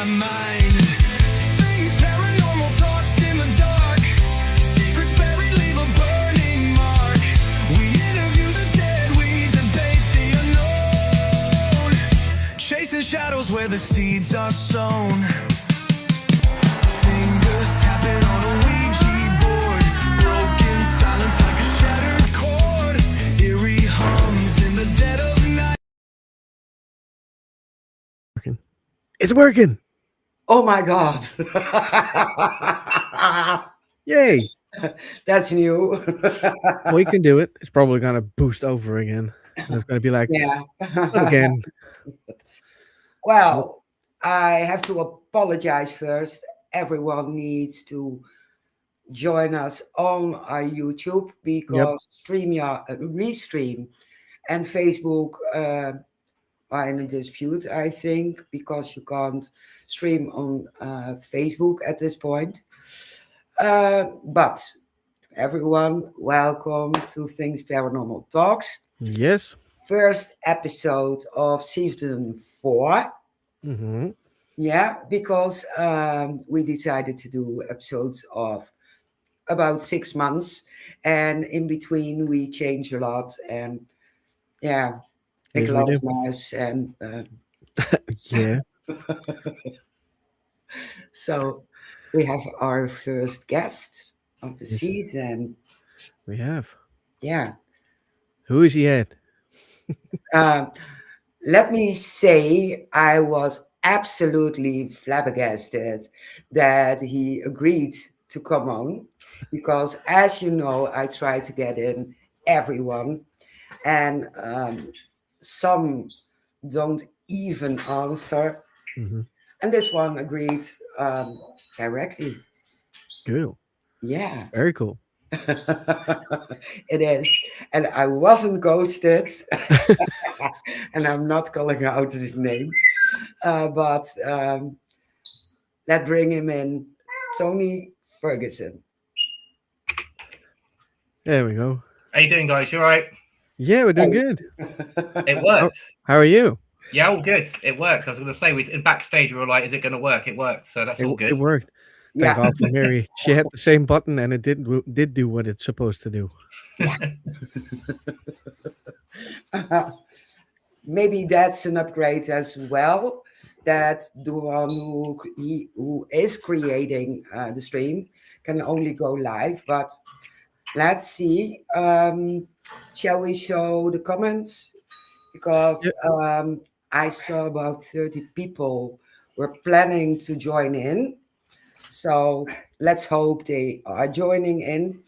mind. Things paranormal talks in the dark. Secrets buried leave a burning mark. We interview the dead, we debate the unknown. Chasing shadows where the seeds are sown. Fingers tapping on a Ouija board. Broken silence like a shattered chord. Eerie hums in the dead of night. It's working. Oh my God. Yay. That's new. We can do it. It's probably going to boost over again. And it's going to be like, Yeah. not again. Well, I have to apologize first. Everyone needs to join us on our YouTube because Restream and Facebook are in a dispute, I think, because you can't stream on Facebook at this point. But everyone, welcome to Things Paranormal Talks. Yes. First episode of season 4. Mm-hmm. Yeah, because we decided to do episodes of about 6 months, and in between we change a lot, and yeah, make Yes, a we lot do. of noise, and Yeah. so we have our first guest of the Yes, season. we have. Yeah. Who is he at? Um, Let me say, I was absolutely flabbergasted that he agreed to come on because, as you know, I try to get in everyone, and some don't even answer. Mm-hmm. And this one agreed directly. Cool. Yeah. Very cool. It is. And I wasn't ghosted. And I'm not calling out his name. But let's bring him in. Tony Ferguson. There we go. How you doing, guys? You all right? Yeah, we're doing good. It worked. How are you? Yeah, all good. It worked. I was going to say, in backstage, we were like, is it going to work? It worked. So that's all good. It worked. Thank God for Mary. She had the same button and it did do what it's supposed to do. Maybe that's an upgrade as well. That the one who is creating the stream can only go live. But let's see. Shall we show the comments? Because I saw about 30 people were planning to join in. So let's hope they are joining in.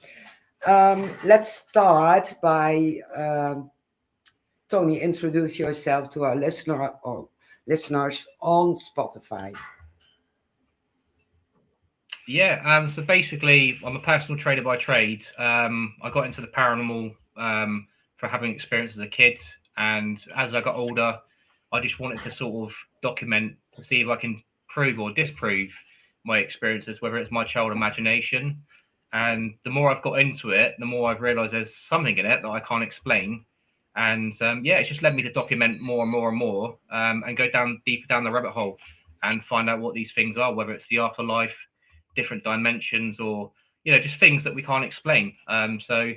Let's start by Tony, introduce yourself to our listeners on Spotify. Yeah. So basically, I'm a personal trainer by trade. I got into the paranormal for having experience as a kid, and as I got older, I just wanted to sort of document to see if I can prove or disprove my experiences, whether it's my child imagination. And the more I've got into it, the more I've realised there's something in it that I can't explain. And it's just led me to document more and more and more, and go down deeper down the rabbit hole and find out what these things are, whether it's the afterlife, different dimensions, or just things that we can't explain. So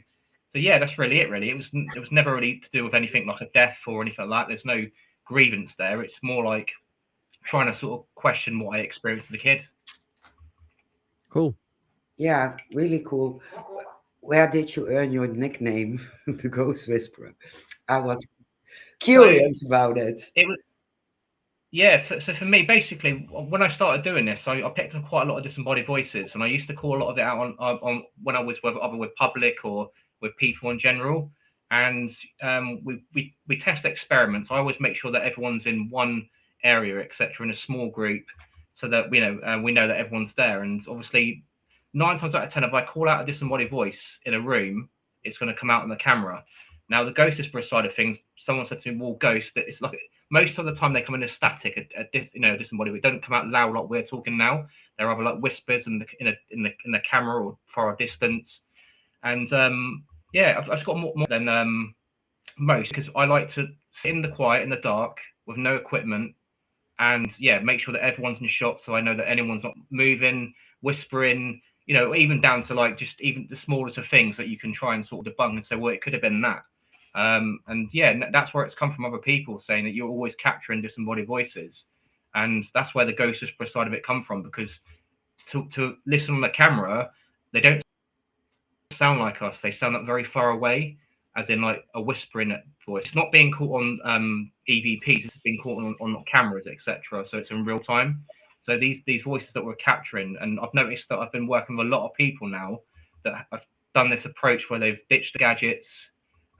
yeah, that's really it. Really, it was never really to do with anything like a death or anything like that. There's no grievance there. It's more like trying to sort of question what I experienced as a kid. Cool. Yeah, really cool. Where did you earn your nickname, the Ghost Whisperer? I was curious about it. It was. Yeah, so for me, basically, when I started doing this, I picked up quite a lot of disembodied voices, and I used to call a lot of it out on when I was either with public or with people in general. And we test experiments. I always make sure that everyone's in one area, etc., in a small group, so that we know that everyone's there. And obviously, 9 times out of 10, if I call out a disembodied voice in a room, it's going to come out on the camera. Now, the ghost whisperer side of things, someone said to me, "Well, ghost, it's like." Most of the time they come in as static, disembodied. It don't come out loud like we're talking now. They're either like whispers in the camera or far distance. And I've got more than most because I like to sit in the quiet, in the dark, with no equipment, and yeah, make sure that everyone's in shot, so I know that anyone's not moving, whispering, even down to like just even the smallest of things that you can try and sort of debunk and say, well, it could have been that. And yeah, that's where it's come from, other people saying that you're always capturing disembodied voices, and that's where the ghost whisperer side of it come from, because to listen on the camera, they don't sound like us. They sound like very far away, as in like a whispering voice. It's not being caught on EVPs. It's being caught on cameras, etc. So it's in real time. So these voices that we're capturing, and I've noticed that I've been working with a lot of people now that have done this approach where they've ditched the gadgets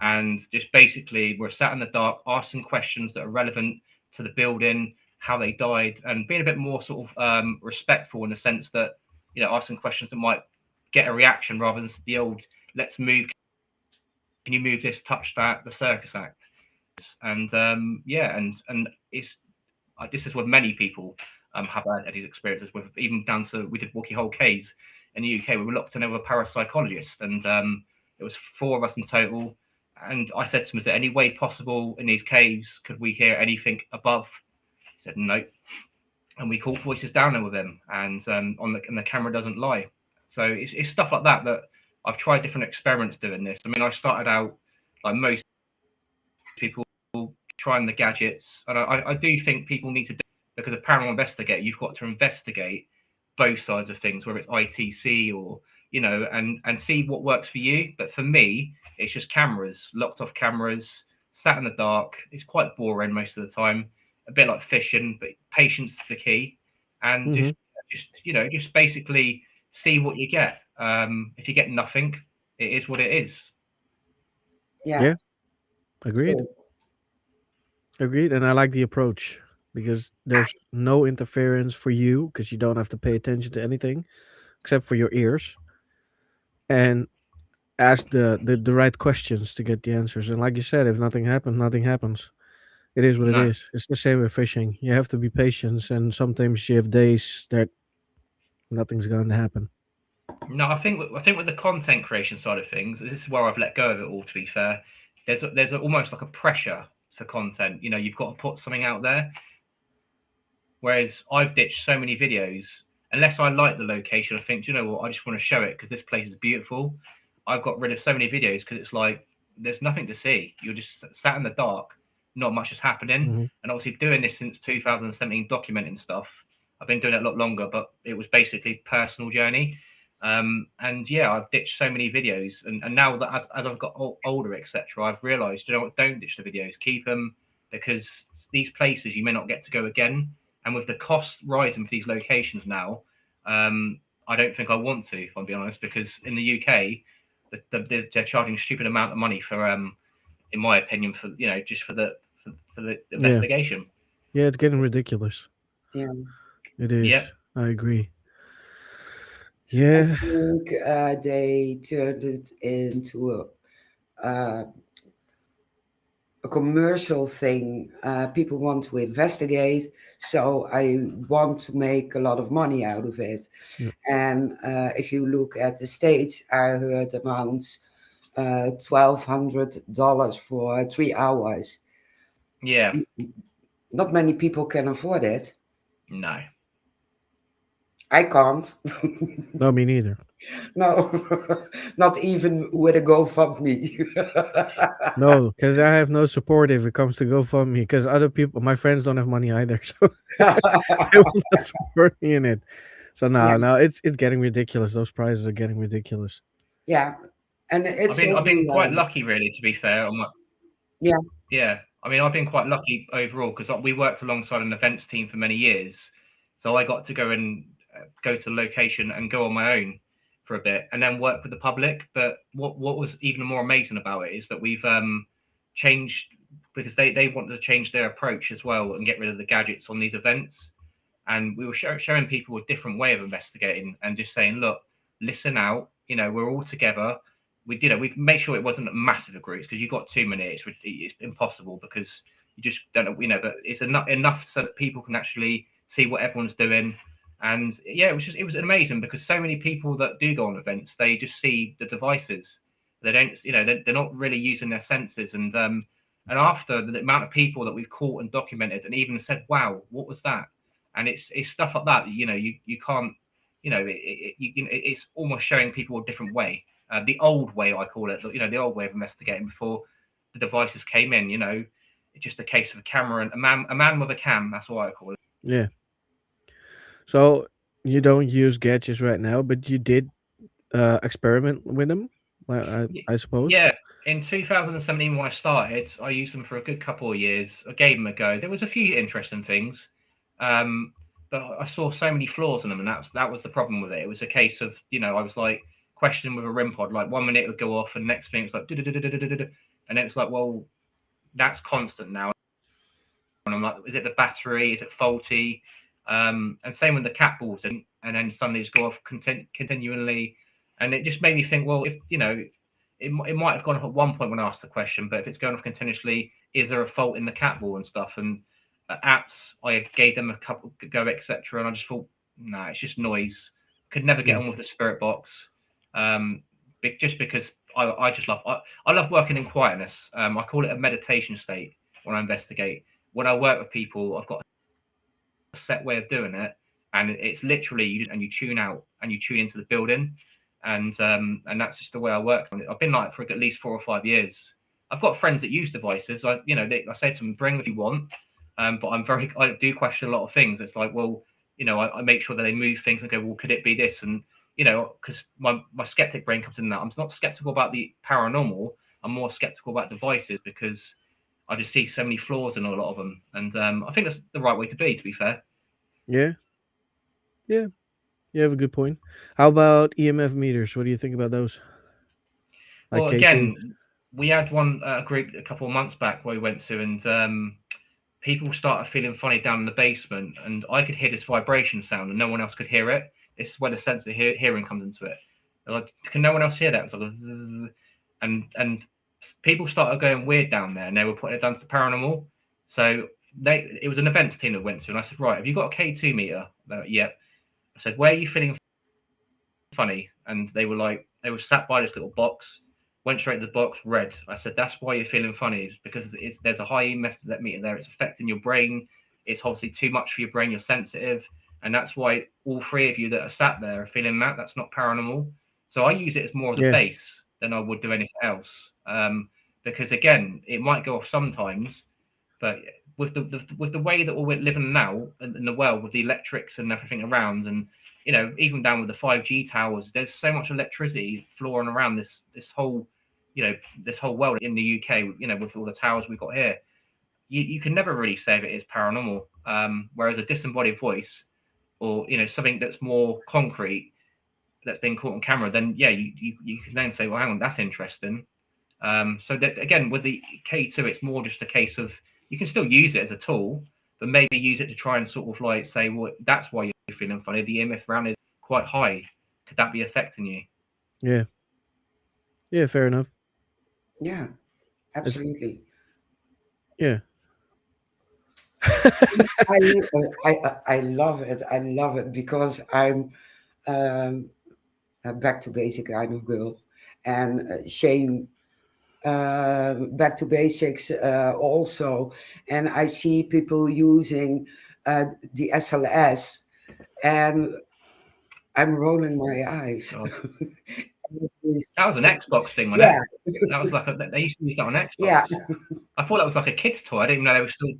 and just basically we're sat in the dark, asking questions that are relevant to the building, how they died, and being a bit more sort of respectful in the sense that asking questions that might get a reaction rather than the old let's move, can you move this, touch that, the circus act. And yeah, and it's this is what many people have had these experiences with, even down to we did Walkie Hole Caves in the UK. We were locked in over a parapsychologist, and it was 4 of us in total. And I said to him, is there any way possible in these caves could we hear anything above? He said no, and we caught voices down there with him, and and the camera doesn't lie. So it's stuff like that that I've tried different experiments doing this. I mean, I started out like most people trying the gadgets, and I do think people need to do, because a paranormal investigator, you've got to investigate both sides of things, whether it's ITC or and see what works for you. But for me, it's just cameras, locked off cameras, sat in the dark. It's quite boring most of the time, a bit like fishing, but patience is the key, and Hmm. just basically see what you get. If you get nothing, it is what it is. Yeah. Yeah, agreed. True. Agreed. And I like the approach because there's no interference for you because you don't have to pay attention to anything except for your ears and ask the right questions to get the answers. And like you said, if nothing happens, nothing happens. It is what it No. is. It's the same with fishing. You have to be patient, and sometimes you have days that nothing's going to happen. No, I think with the content creation side of things, this is where I've let go of it all. To be fair, almost like a pressure for content. You've got to put something out there. Whereas I've ditched so many videos, unless I like the location, I think, do you know what, I just want to show it because this place is beautiful. I've got rid of so many videos because it's like there's nothing to see. You're just sat in the dark, not much is happening. Hmm. And obviously, doing this since 2017, documenting stuff. I've been doing it a lot longer, but it was basically personal journey. And yeah, I've ditched so many videos, and now that as I've got older, etc., I've realised, you know what, don't ditch the videos, keep them, because these places you may not get to go again, and with the cost rising for these locations now, I don't think I want to, if I'm being honest, because in the UK, they're charging a stupid amount of money for, in my opinion, for just for the Yeah, investigation. yeah, it's getting ridiculous. Yeah. It is. Yeah, I agree. I Yeah, think they turned it into uh, a commercial thing. People want to investigate, so I want to make a lot of money out of it. yeah, And if you look at the States, I heard amounts $1,200 for 3 hours. yeah, Not many people can afford it. no. I can't. no, me neither. No, not even with a GoFundMe. No, because I have no support if it comes to GoFundMe. Because other people, my friends, don't have money either, so they will not support me in it. So Yeah, no, no, it's getting ridiculous. Those prices are getting ridiculous. yeah, and I've it's been I've been quite overwhelming. lucky, really, to be fair. On my, Yeah, yeah, I mean, I've been quite lucky overall because we worked alongside an events team for many years, so I got to go and go to the location and go on my own for a bit, and then work with the public. But what was even more amazing about it is that we've changed, because they wanted to change their approach as well and get rid of the gadgets on these events, and we were showing people a different way of investigating and just saying, look, listen out, we're all together. We did it. We made sure it wasn't a massive groups, because you've got too many, it's impossible, because you just don't know, but it's enough so that people can actually see what everyone's doing. And yeah, it was amazing, because so many people that do go on events, they just see the devices. They don't, they're not really using their senses. And after the amount of people that we've caught and documented, and even said, "Wow, what was that?" And it's stuff like that. You can't, it's almost showing people a different way, the old way I call it, the old way of investigating before the devices came in. It's just a case of a camera and a man with a cam. That's what I call it. Yeah. So you don't use gadgets right now, but you did experiment with them, I suppose. Yeah, in 2017 when I started, I used them for a good couple of years. I gave them a go. There was a few interesting things, um, but I saw so many flaws in them, and that was the problem with it. It was a case of I was like questioning with a RIM pod, like 1 minute it would go off, and next thing it's like, and then it's like, well, that's constant now. And I'm like, is it the battery? Is it faulty? And same with the cat balls, and then suddenly just go off continually, and it just made me think, well, if it might have gone off at one point when I asked the question, but if it's going off continuously, is there a fault in the cat ball and stuff? And apps, I gave them a couple go, etc., and I just thought, nah, it's just noise. Could never get Yeah. on with the spirit box, just because I just I love working in quietness. I call it a meditation state when I investigate. When I work with people, I've got a set way of doing it, and it's literally you tune out and you tune into the building, and that's just the way I work on it. I've been like for at least 4 or 5 years. I've got friends that use devices. I say to them, bring if you want, but I do question a lot of things. It's like, well, I make sure that they move things and go, well, could it be this? And because my skeptic brain comes in that. I'm not skeptical about the paranormal. I'm more skeptical about devices because I just see so many flaws in a lot of them, and I think that's the right way to be. To be fair. Yeah. Yeah. You have a good point. How about EMF meters? What do you think about those? Like Well, K2s? again, we had one group a couple of months back where we went to, and people started feeling funny down in the basement, and I could hear this vibration sound, and no one else could hear it. This is where the sense of hearing comes into it. They're like, can no one else hear that? It's like, and people started going weird down there, and they were putting it down to the paranormal. So it was an events team that went to, and I said, right, have you got a K2 meter? Like, yep. I said, where are you feeling funny? And they were sat by this little box, went straight to the box, red. I said, that's why you're feeling funny, is because there's a high EMF meter there. It's affecting your brain. It's obviously too much for your brain. You're sensitive. And that's why all three of you that are sat there are feeling that. That's not paranormal. So I use it as more as a Yeah. base than I would do anything else. Because again, it might go off sometimes, but with the way that we're living now in the world, with the electrics and everything around, and even down with the 5G towers, there's so much electricity flowing around this whole this whole world in the UK. With all the towers we've got here, you can never really say if it is paranormal. Whereas a disembodied voice, or something that's more concrete, that's been caught on camera, then yeah, you can then say, well, hang on, that's interesting. So that again, with the K2, it's more just a case of you can still use it as a tool, but maybe use it to try and sort of like say, well, that's why you're feeling funny. The EMF round is quite high. Could that be affecting you? Yeah. Yeah. Fair enough. Yeah, It's, absolutely. yeah. I love it. I love it because I'm um, back to basic. I'm a girl, and Shane back to basics also. And I see people using the SLS, and I'm rolling my eyes. Oh, It is- that was an Xbox thing, wasn't yeah, it? That was like they used to use that on Xbox. yeah, I thought that was like a kid's toy. I didn't even know they were still.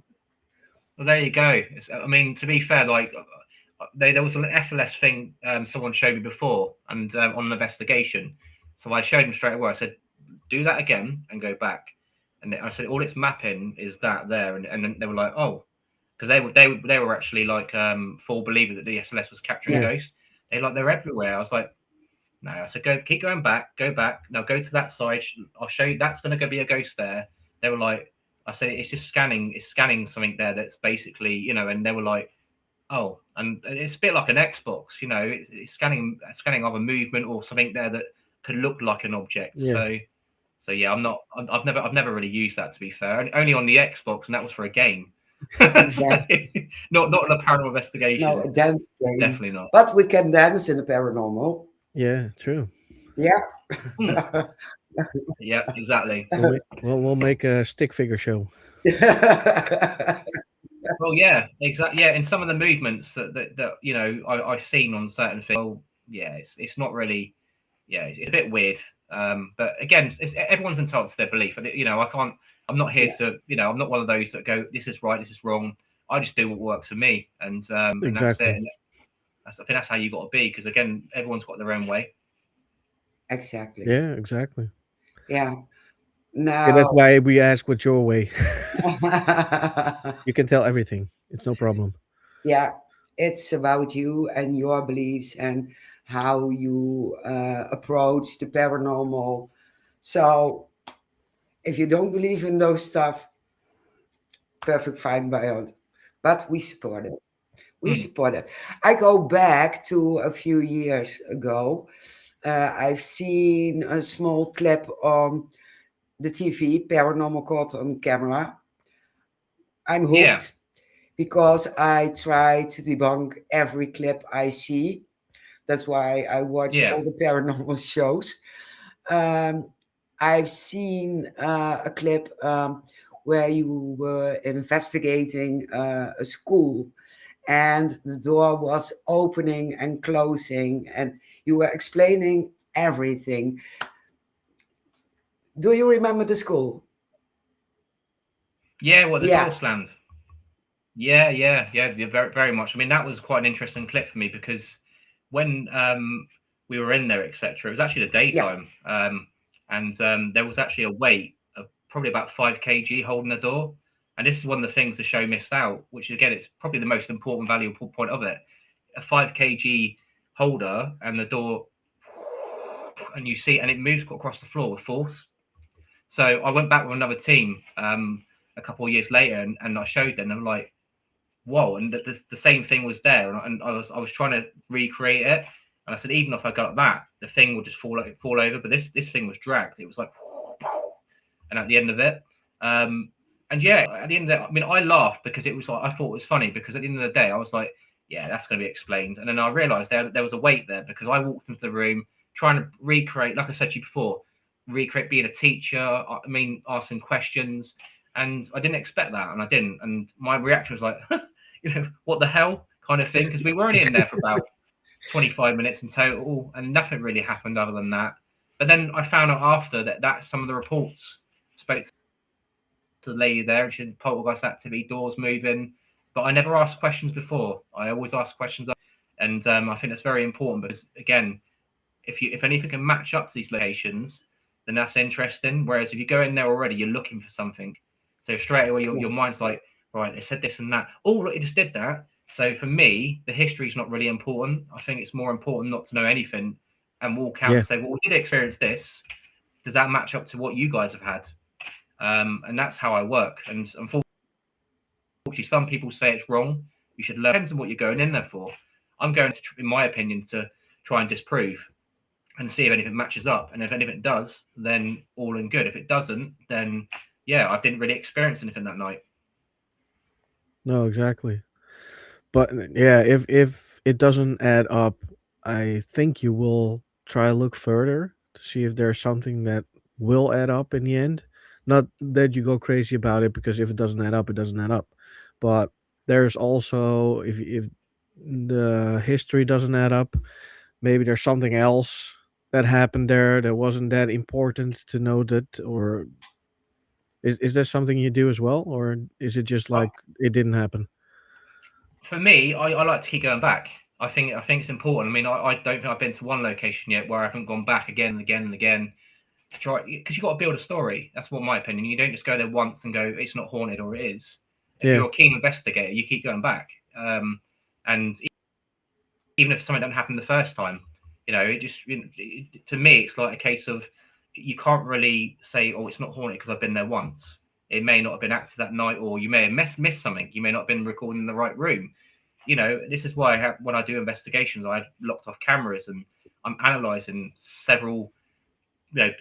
Well, there you go. I mean, to be fair, like there was an SLS thing someone showed me before, and on an investigation. So I showed them straight away. I said, "Do that again and go back." And I said, "All it's mapping is that there." And then they were like, "Oh," because they were actually like full believers that the SLS was capturing yeah, ghosts. They're everywhere. I was like, "No." I said, keep going back, go back. Now go to that side. I'll show you. That's going to be a ghost there." They were like, "I said it's just scanning. It's scanning something there that's basically, And they were like, "Oh," and it's a bit like an Xbox, it's scanning either movement or something there that could look like an object. Yeah. So yeah, I've never really used that, to be fair. Only on the Xbox, and that was for a game. So, that not in a paranormal no investigation. a dance game, Definitely not. but we can dance in the paranormal. Yeah. True. Yeah, Hmm. Yeah, exactly. We'll make a stick figure show. Well, yeah, exactly. Yeah, in some of the movements that I've seen on certain things. Well, yeah, it's not really. Yeah, it's a bit weird. But again, everyone's entitled to their belief. And I can't. I'm not here Yeah, to. I'm not one of those that go, "This is right, this is wrong." I just do what works for me, and that's it. Exactly. And I think that's how you got to be, because again, everyone's got their own way. exactly. Yeah, exactly. Yeah. Yeah, that's Now, why we ask what's your way. You can tell everything. It's no problem. yeah, it's about you and your beliefs and how you approach the paranormal. So, if you don't believe in those stuff, perfect fine by us. But we support it. We Mm, support it. I go back to a few years ago. I've seen a small clip on the TV, Paranormal Caught on Camera. I'm yeah, hooked because I try to debunk every clip I see. That's why I watch yeah, all the paranormal shows. Um, I've seen a clip where you were investigating a school and the door was opening and closing and you were explaining everything. Do you remember the school? yeah. What, the Yeah, door slammed? Yeah, very, very much. I mean, that was quite an interesting clip for me, because when we were in there, etc., it was actually the yeah, daytime, and there was actually a weight of probably about 5 kg holding the door. And this is one of the things the show missed out, which again, it's probably the most important, valuable point of it. A 5 kg holder and the door, and you see, and it moves across the floor with force. So I went back with another team a couple of years later, and I showed them. I'm like, whoa, and the same thing was there, and I was trying to recreate it, and I said, even if I got that, the thing would just fall over, but this thing was dragged. It was like, and at the end of it, um, and yeah, at the end of it, I mean, I laughed because it was like, I thought it was funny, because at the end of the day, I was like, yeah, that's going to be explained, and then I realised there was a weight there, because I walked into the room trying to recreate, like I said to you before, recreate being a teacher. I mean, asking questions, and I didn't expect that, and I didn't, and my reaction was like, what the hell kind of thing, because we were only in there for about 25 minutes in total, and nothing really happened other than that. But then I found out after that some of the reports spoke to the lady there, and she had poltergeist activity, doors moving. But I never asked questions before. I always ask questions, and I think that's very important, because again, if anything can match up to these locations, then that's interesting. Whereas if you go in there already, you're looking for something. So straight away, yeah, your mind's like, right, they said this and that. Oh, look, it just did that. So for me, the history is not really important. I think it's more important not to know anything and walk out Yeah. and say, well, we did experience this. Does that match up to what you guys have had? And that's how I work. And unfortunately, some people say it's wrong. You should learn. Depends on what you're going in there for. I'm going to, in my opinion, to try and disprove and see if anything matches up. And if anything does, then all in good. If it doesn't, then yeah, I didn't really experience anything that night. No, exactly. But yeah, if it doesn't add up, I think you will try to look further to see if there's something that will add up in the end. Not that you go crazy about it, because if it doesn't add up, it doesn't add up. But there's also, if the history doesn't add up, maybe there's something else that happened there that wasn't that important to note it, or is that something you do as well, or is it just Uh, like it didn't happen? for me, I like to keep going back. I think it's important. I mean, I don't think I've been to one location yet where I haven't gone back again and again and again to try, because you've got to build a story. That's what my opinion. You don't just go there once and go, it's not haunted, or it is. If Yeah, you're a keen investigator, you keep going back. And even if something doesn't happen the first time, it just, to me, it's like a case of, you can't really say, oh, it's not haunted because I've been there once. It may not have been active that night, or you may have missed something. You may not have been recording in the right room. This is why when I do investigations, I have locked off cameras, and I'm analysing several,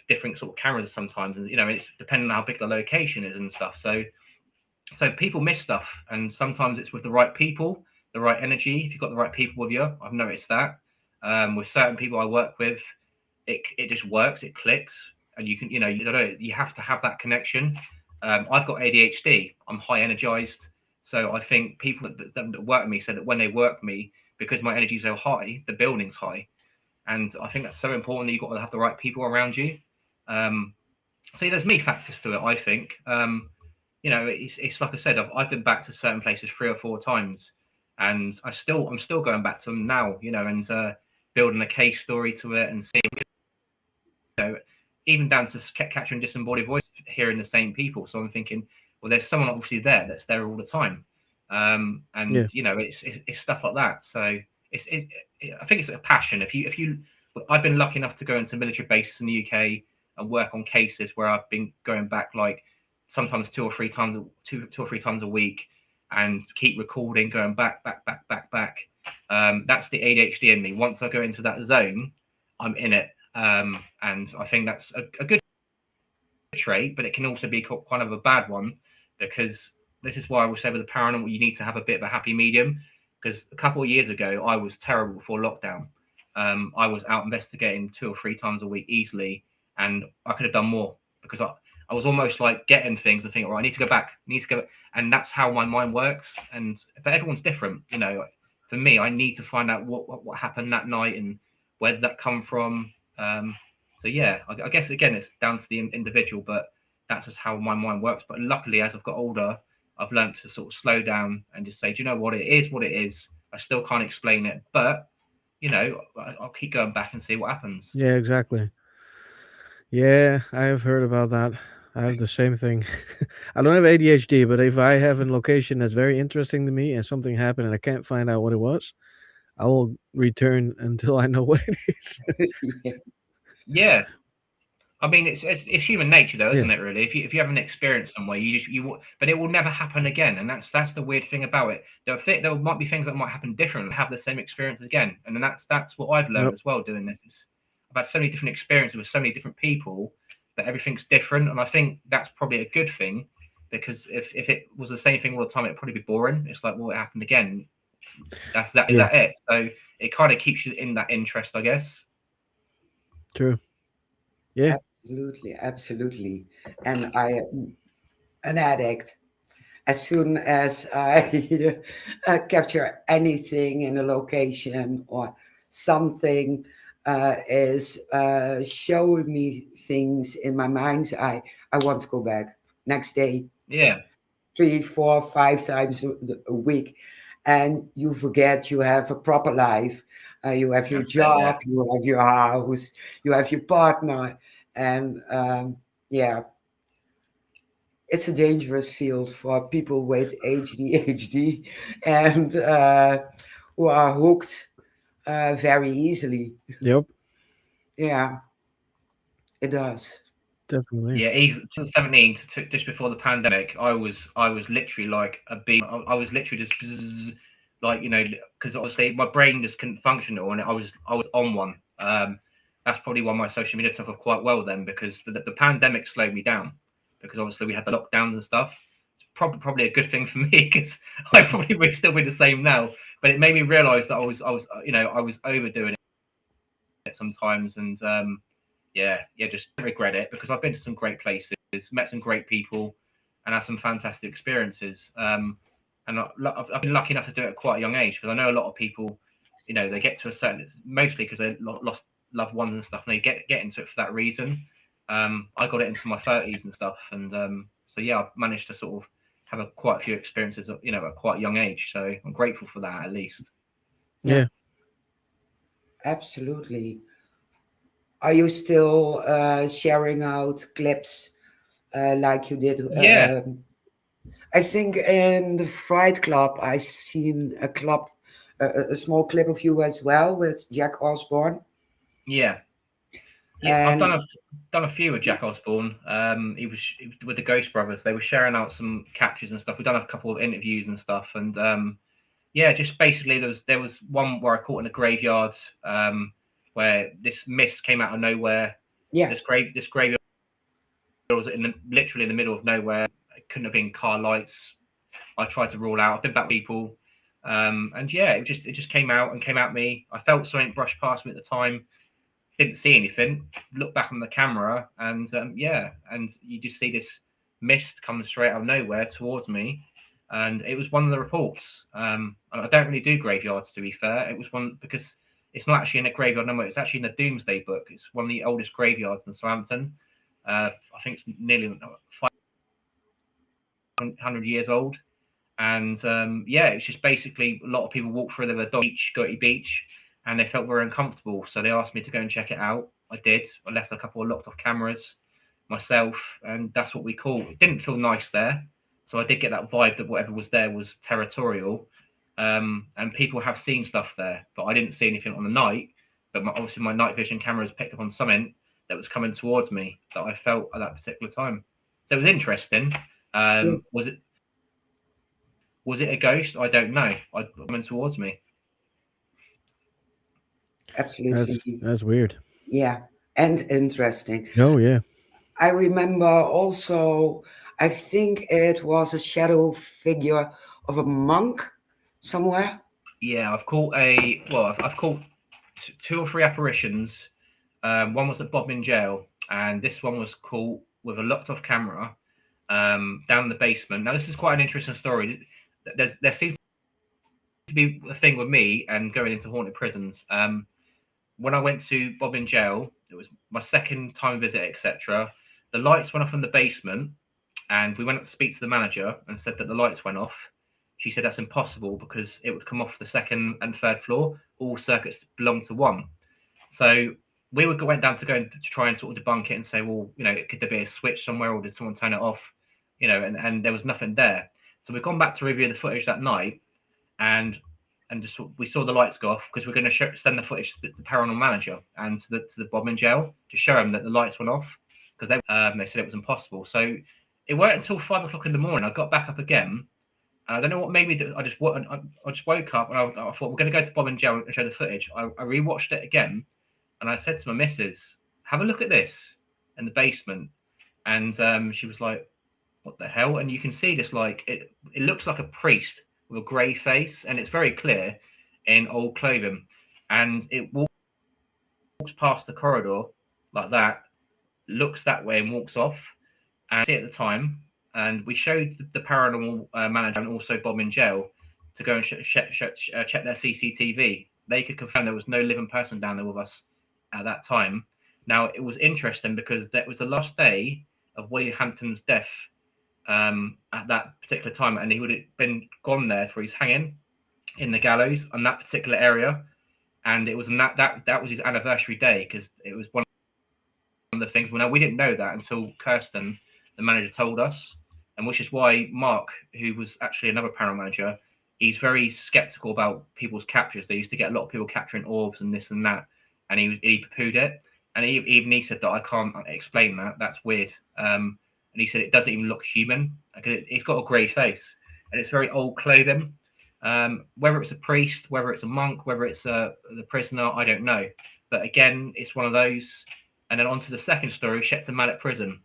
different sort of cameras sometimes, and it's depending on how big the location is and stuff. So people miss stuff, and sometimes it's with the right people, the right energy. If you've got the right people with you, I've noticed that with certain people I work with, it just works, it clicks, and you can, you don't know, you have to have that connection. I've got ADHD. I'm high energized, so I think people that work with me said that when they work with me, because my energy is so high, the building's high, and I think that's so important that you've got to have the right people around you. Um, so there's many factors to it. I think it's like I said, I've been back to certain places 3 or 4 times, and I'm still going back to them now. And building a case story to it and seeing even down to capturing disembodied voice, hearing the same people. So I'm thinking, well, there's someone obviously there that's there all the time, and Yeah. it's stuff like that. So I think it's a passion. I've been lucky enough to go into military bases in the UK and work on cases where I've been going back like sometimes 2 or 3 times a week, and keep recording, going back. That's the ADHD in me. Once I go into that zone, I'm in it. And I think that's a good trait, but it can also be kind of a bad one, because this is why I will say with the paranormal, you need to have a bit of a happy medium. Because a couple of years ago, I was terrible before lockdown. I was out investigating 2 or 3 times a week easily, and I could have done more because I was almost like getting things and thinking, right, I need to go back, need to go, and that's how my mind works. But everyone's different, For me, I need to find out what happened that night and where did that come from. So yeah, I guess again it's down to the individual, but that's just how my mind works. But luckily, as I've got older, I've learned to sort of slow down and just say, do you know what, it is what it is. I still can't explain it, but I'll keep going back and see what happens. Yeah, exactly. Yeah, I have heard about that. I have the same thing. I don't have ADHD, but if I have a location that's very interesting to me and something happened and I can't find out what it was, I will return until I know what it is. Yeah. Yeah, I mean, it's human nature, though, Yeah. isn't it? Really, if you have an experience somewhere, but it will never happen again, and that's the weird thing about it. There might be things that might happen different, have the same experience again, and then that's what I've learned Yep. as well doing this. I've had so many different experiences with so many different people that everything's different, and I think that's probably a good thing, because if it was the same thing all the time, it'd probably be boring. It's like, well, it happened again. That's that. Is Yeah. that it? So it kind of keeps you in that interest, I guess. True. Yeah. Absolutely, absolutely. And I am an addict. As soon as I capture anything in a location or something is showing me things in my mind's eye, I want to go back next day, Yeah, 3, 4, 5 times a week. And you forget you have a proper life. You have your that's it. Yeah. job, you have your house, you have your partner. And yeah, it's a dangerous field for people with ADHD and who are hooked very easily. Yep. Yeah, it does. Definitely. Yeah, 2017, just before the pandemic, I was literally like a bee. I was literally just bzzz, like because obviously my brain just couldn't function at all, and I was on one. That's probably why my social media took off quite well then, because the pandemic slowed me down, because obviously we had the lockdowns and stuff. It's probably a good thing for me, because I probably would still be the same now. But it made me realise that I was overdoing it sometimes, and yeah, just don't regret it, because I've been to some great places, met some great people, and had some fantastic experiences. And I've been lucky enough to do it at quite a young age, because I know a lot of people, they get to a certain, mostly because they lost loved ones and stuff, and they get into it for that reason. I got it into my 30s and stuff, and so yeah, I've managed to sort of have quite a few experiences, at quite a young age. So I'm grateful for that, at least. Yeah, Yeah. absolutely. Are you still sharing out clips like you did? Yeah, I think in the Fright Club, I seen a small clip of you as well with Jack Osborne. yeah. Yeah, I've And done a few with Jack Osborne. He was with the Ghost Brothers. They were sharing out some captures and stuff. We've done a couple of interviews and stuff, and yeah, just basically there was one where I caught in a graveyard, where this mist came out of nowhere. yeah, This graveyard was literally in the middle of nowhere. It couldn't have been car lights. I tried to rule out. I've been back with people, and yeah, it just came out and came at me. I felt something brush past me at the time. didn't see anything. Look back on the camera, and yeah, and you just see this mist coming straight out of nowhere towards me, and it was one of the reports. And I don't really do graveyards, to be fair. It was one because it's not actually in a graveyard number. It's actually in the Doomsday Book. It's one of the oldest graveyards in Southampton. I think it's nearly 500 years old. And yeah, it's just basically a lot of people walk through the beach, Gertie Beach, and they felt very uncomfortable. So they asked me to go and check it out. I did. I left a couple of locked off cameras myself, and that's what we call. It didn't feel nice there, so I did get that vibe that whatever was there was territorial. And people have seen stuff there, but I didn't see anything on the night. But obviously, my night vision cameras picked up on something that was coming towards me that I felt at that particular time. So it was interesting. Yes, Was it a ghost? I don't know. I coming towards me. absolutely. That's weird. Yeah, and interesting. Oh yeah. I remember also, I think it was a shadow figure of a monk somewhere. Yeah, I've caught two or three apparitions. One was at Bodmin Jail, and this one was caught with a locked off camera down in the basement. Now, this is quite an interesting story. There seems to be a thing with me and going into haunted prisons. When I went to Bodmin Jail, it was my second time visit, etc. The lights went off in the basement, and we went up to speak to the manager and said that the lights went off. She said that's impossible because it would come off the second and third floor. All circuits belong to one. So went down to go and to try and sort of debunk it and say, well, could there be a switch somewhere or did someone turn it off? And there was nothing there. So we've gone back to review the footage that night, and just we saw the lights go off because we're going to send the footage to the paranormal manager and to the Bodmin jail to show him that the lights went off because they said it was impossible. So it weren't until 5 o'clock in the morning I got back up again. I don't know what made me do. I just woke up and I thought we're going to go to Bodmin jail and show the footage. I rewatched it again, and I said to my missus, "Have a look at this in the basement," and she was like, "What the hell?" And you can see this it looks like a priest with a grey face, and it's very clear in old clothing, and it walks past the corridor like that, looks that way, and walks off. And I see at the time, and we showed the paranormal manager and also Bodmin jail to go and check their CCTV. They could confirm there was no living person down there with us at that time. Now it was interesting because that was the last day of Willie Hampton's death at that particular time, and he would have been gone there for his hanging in the gallows on that particular area, and it was that was his anniversary day because it was one of the things. Well, now we didn't know that until Kirsten, the manager, told us, and which is why Mark, who was actually another paranormal manager, he's very skeptical about people's captures. They used to get a lot of people capturing orbs and this and that, and he poo-pooed it, and he said that I can't explain that. That's weird. And he said it doesn't even look human because it's got a grey face and it's very old clothing. Whether it's a priest, whether it's a monk, whether it's the prisoner, I don't know. But again, it's one of those. And then on to the second story, Shepton Mallet Prison.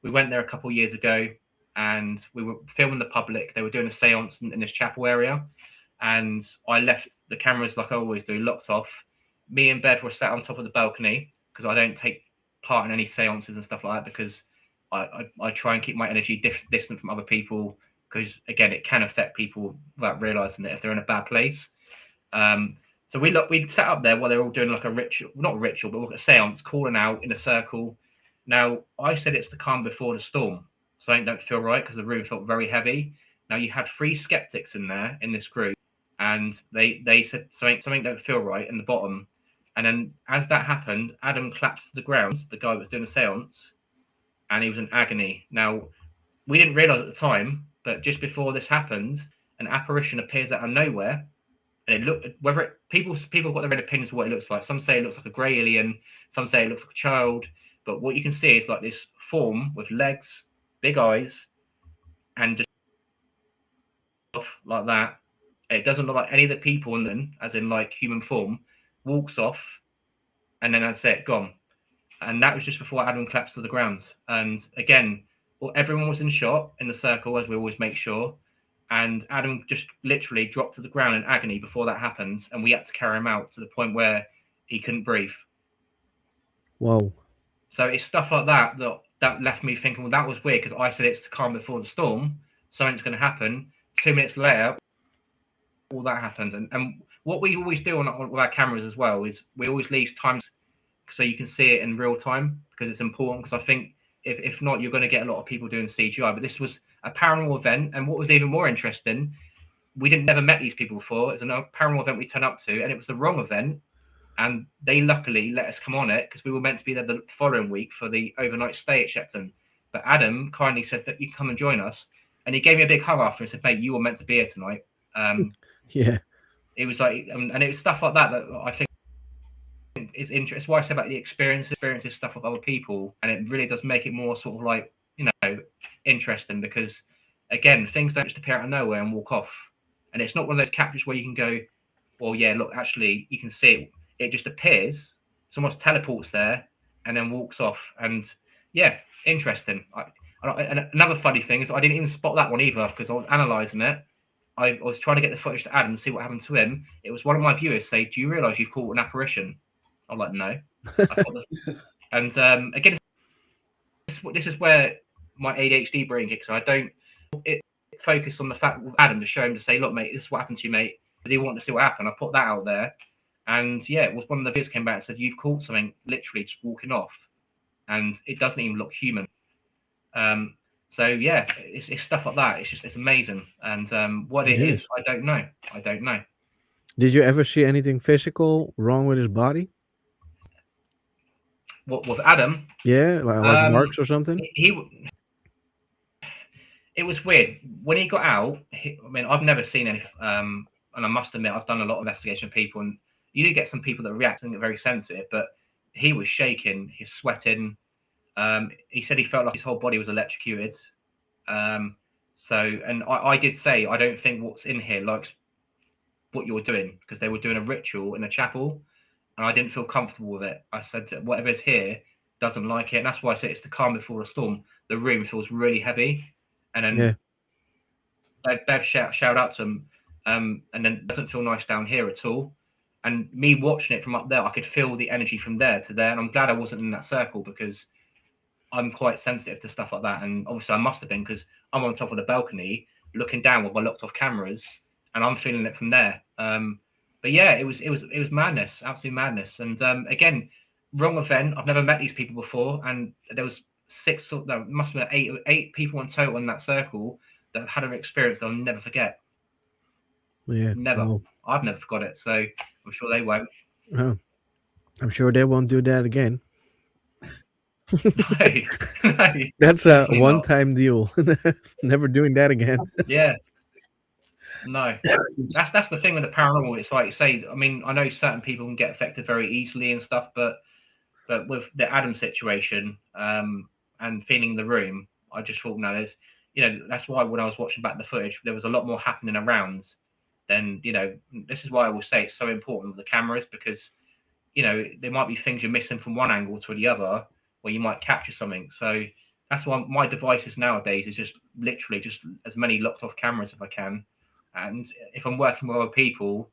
We went there a couple of years ago, and we were filming the public. They were doing a séance in this chapel area, and I left the cameras like I always do, locked off. Me and Bev were sat on top of the balcony because I don't take part in any séances and stuff like that because I try and keep my energy distant from other people because again it can affect people without realizing that if they're in a bad place. So we sat up there while they were all doing like a ritual, not a ritual, but like a séance, calling out in a circle. Now I said it's the calm before the storm, so I don't feel right because the room felt very heavy. Now you had 3 skeptics in there in this group, and they said something don't feel right in the bottom. And then as that happened, Adam collapsed to the ground, the guy who was doing the séance, and he was in agony. Now, we didn't realize at the time, but just before this happened, an apparition appears out of nowhere, and it looked people got their own opinions of what it looks like. Some say it looks like a grey alien, some say it looks like a child, but what you can see is like this form with legs, big eyes, and just off like that. It doesn't look like any of the people in them, as in like human form, walks off, and then that's it, gone. And that was just before Adam collapsed to the ground. And again, everyone was in shot in the circle, as we always make sure. And Adam just literally dropped to the ground in agony before that happened, and we had to carry him out to the point where he couldn't breathe. Whoa. So it's stuff like that that left me thinking, well, that was weird because I said it's the calm before the storm. Something's going to happen. 2 minutes later, all that happened. And what we always do with our cameras as well is we always leave time so you can see it in real time because it's important. Because I think if not, you're going to get a lot of people doing CGI. But this was a paranormal event, and what was even more interesting, we didn't never met these people before. It was a paranormal event we turned up to, and it was the wrong event. And they luckily let us come on it because we were meant to be there the following week for the overnight stay at Shepton. But Adam kindly said that you can come and join us, and he gave me a big hug after and said, "Mate, you were meant to be here tonight." Yeah. It was like, and it was stuff like that that I think is interesting. It's why I say about the experiences stuff with other people, and it really does make it more sort of like interesting because again, things don't just appear out of nowhere and walk off, and it's not one of those captures where you can go, well, yeah, look, actually, you can see it. It just appears, someone teleports there, and then walks off. And yeah, interesting. And another funny thing is I didn't even spot that one either because I was analysing it. I was trying to get the footage to Adam and see what happened to him. It was one of my viewers say, "Do you realise you've caught an apparition?" I'm like, "No." And again, this is where my ADHD brain kicks. I don't focus on the fact with Adam to show him to say, "Look, mate, this is what happened to you, mate." Because he wanted to see what happened. I put that out there, and yeah, it was one of the viewers came back and said, "You've caught something literally just walking off, and it doesn't even look human." So yeah, it's stuff like that. It's amazing, and what it is, I don't know. I don't know. Did you ever see anything physical wrong with his body? What with Adam? Yeah, like marks or something? It was weird when he got out. I mean, I've never seen anything, and I must admit, I've done a lot of investigation with people, and you do get some people that react and get very sensitive. But he was shaking, he's sweating. He said he felt like his whole body was electrocuted. And I did say I don't think what's in here likes what you're doing because they were doing a ritual in a chapel, and I didn't feel comfortable with it. I said that whatever's here doesn't like it, and that's why I said it's the calm before the storm. The room feels really heavy, and then Bev shout out to him, and then it doesn't feel nice down here at all. And me watching it from up there, I could feel the energy from there to there, and I'm glad I wasn't in that circle because I'm quite sensitive to stuff like that. And obviously, I must have been because I'm on top of the balcony looking down with my locked off cameras, and I'm feeling it from there. But yeah, it was madness, absolute madness. And again, wrong event. I've never met these people before, and there was there must have been eight people in total in that circle that had an experience they'll never forget. Yeah. Never. Well, I've never forgot it, so I'm sure they won't. I'm sure they won't do that again. No, That's a definitely not. one-time deal. Never doing that again. Yeah. No, that's the thing with the paranormal. It's like you say. I mean, I know certain people can get affected very easily and stuff, but with the Adam situation and feeling the room, I just thought, no, there's, that's why when I was watching back the footage, there was a lot more happening around. Then this is why I will say it's so important with the cameras because there might be things you're missing from one angle to the other where you might capture something. So that's why my devices nowadays is just literally just as many locked off cameras if I can. And if I'm working with other people,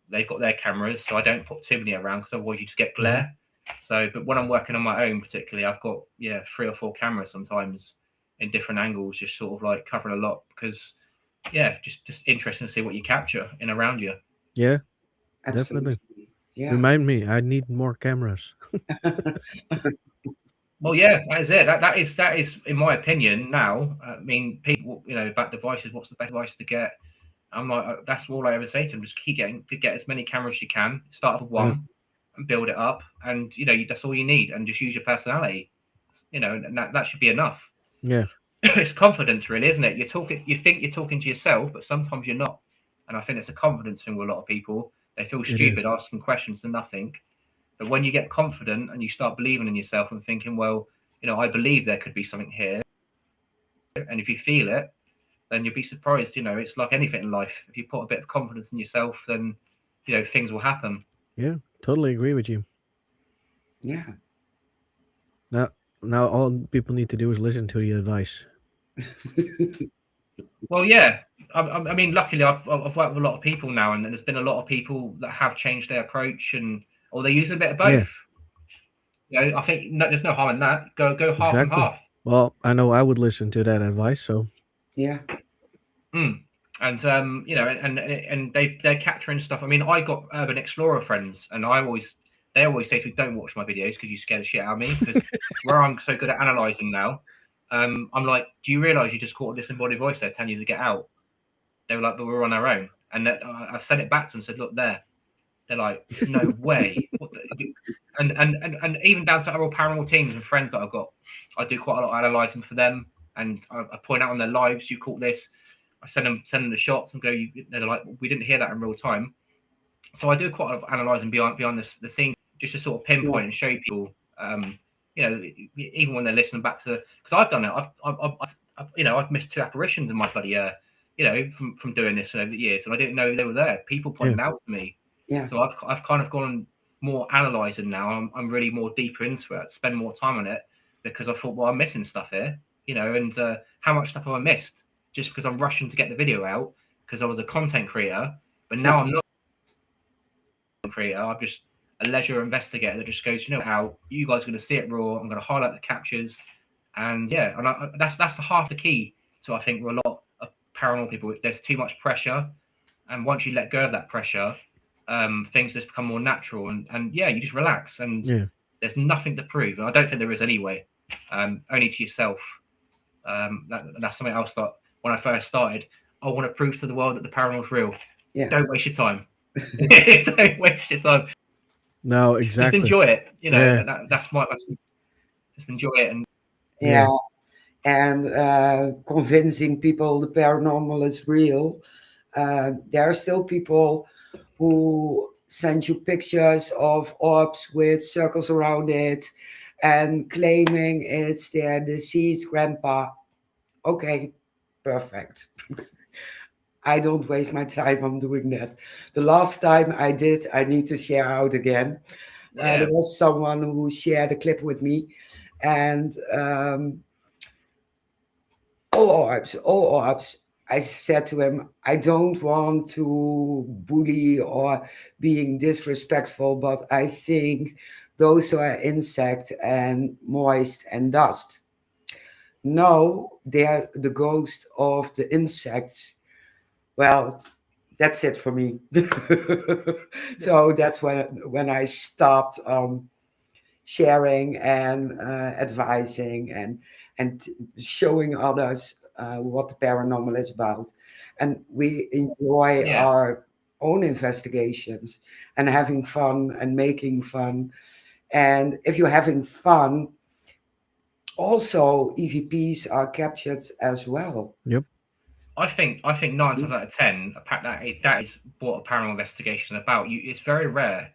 they've got their cameras, so I don't put too many around because otherwise you just get glare. So, but when I'm working on my own, particularly, I've got 3 or 4 cameras sometimes in different angles, just sort of like covering a lot because just interesting to see what you capture in around you. Yeah, Absolutely. definitely. Yeah. Remind me, I need more cameras. Well, yeah, that is it. That is, in my opinion, now. I mean, people, about devices. What's the best device to get? I'm like, that's all I ever say to them. Just get as many cameras as you can. Start with one and build it up, and that's all you need. And just use your personality. And that should be enough. Yeah, It's confidence, really, isn't it? You think you're talking to yourself, but sometimes you're not. And I think it's a confidence thing with a lot of people. They feel stupid asking questions to nothing. But when you get confident and you start believing in yourself and thinking, well, I believe there could be something here, and if you feel it, then you'll be surprised. It's like anything in life. If you put a bit of confidence in yourself, then things will happen. Yeah, totally agree with you. Yeah. Now all people need to do is listen to the advice. Well, yeah. I mean, luckily, I've worked with a lot of people now, and there's been a lot of people that have changed their approach, or they use a bit of both. I think there's no harm in that. Go half and Exactly. half. Well, I know I would listen to that advice. So Yeah. Mm. And and they're capturing stuff. I mean, I got Urban Explorer friends, and they always say to me, "Don't watch my videos because you scare the shit out of me." Because where I'm so good at analysing now, I'm like, "Do you realise you just caught a disembodied voice there telling you to get out?" They were like, "But we're on our own." And I've sent it back to them and said, "Look there." They're like, "No way!" And even down to our paranormal teams and friends that I've got, I do quite a lot of analysing for them, and I point out on their lives, "You caught this." I send them the shots and go. They're like, "We didn't hear that in real time." So I do quite a lot of analysing behind the scene, just to sort of Yeah. pinpoint and show people, even when they're listening back to, because I've done it. I've missed 2 apparitions in my bloody from doing this over the years, and I didn't know they were there. People yeah, pointed them out to me, Yeah. so I've kind of gone more analysing now. I'm really more deeper into it, spend more time on it, because I thought, well, I'm missing stuff here, and how much stuff have I missed just because I'm rushing to get the video out because I was a content creator, but now I'm not a creator. I'm just a leisure investigator that just goes, how you guys are going to see it raw. I'm going to highlight the captures, and yeah, and that's the half the key to, I think, a lot of paranormal people. There's too much pressure, and once you let go of that pressure, things just become more natural, and yeah, you just relax, and yeah. there's nothing to prove, and I don't think there is anyway. Only to yourself. That's something else that when I first started, I want to prove to the world that the paranormal is real. Yeah. Don't waste your time. Don't waste your time. No, Just exactly. enjoy it. Yeah, That's just enjoy it. And yeah, Yeah. And convincing people the paranormal is real. There are still people who send you pictures of orbs with circles around it and claiming it's their deceased grandpa. Okay, perfect. I don't waste my time on doing that. The last time I did, I need to share out again. There yeah, was someone who shared a clip with me, and all orbs. I said to him, I don't want to bully or being disrespectful, but I think those are insect and moist and dust. No, they're the ghost of the insects. Well, that's it for me. So that's when I stopped sharing and advising and showing others what the paranormal is about. And we enjoy yeah. our own investigations and having fun and making fun. And if you're having fun, also EVPs are captured as well. yep, I think 9 times out of 10, that is what a paranormal investigation is about. It's very rare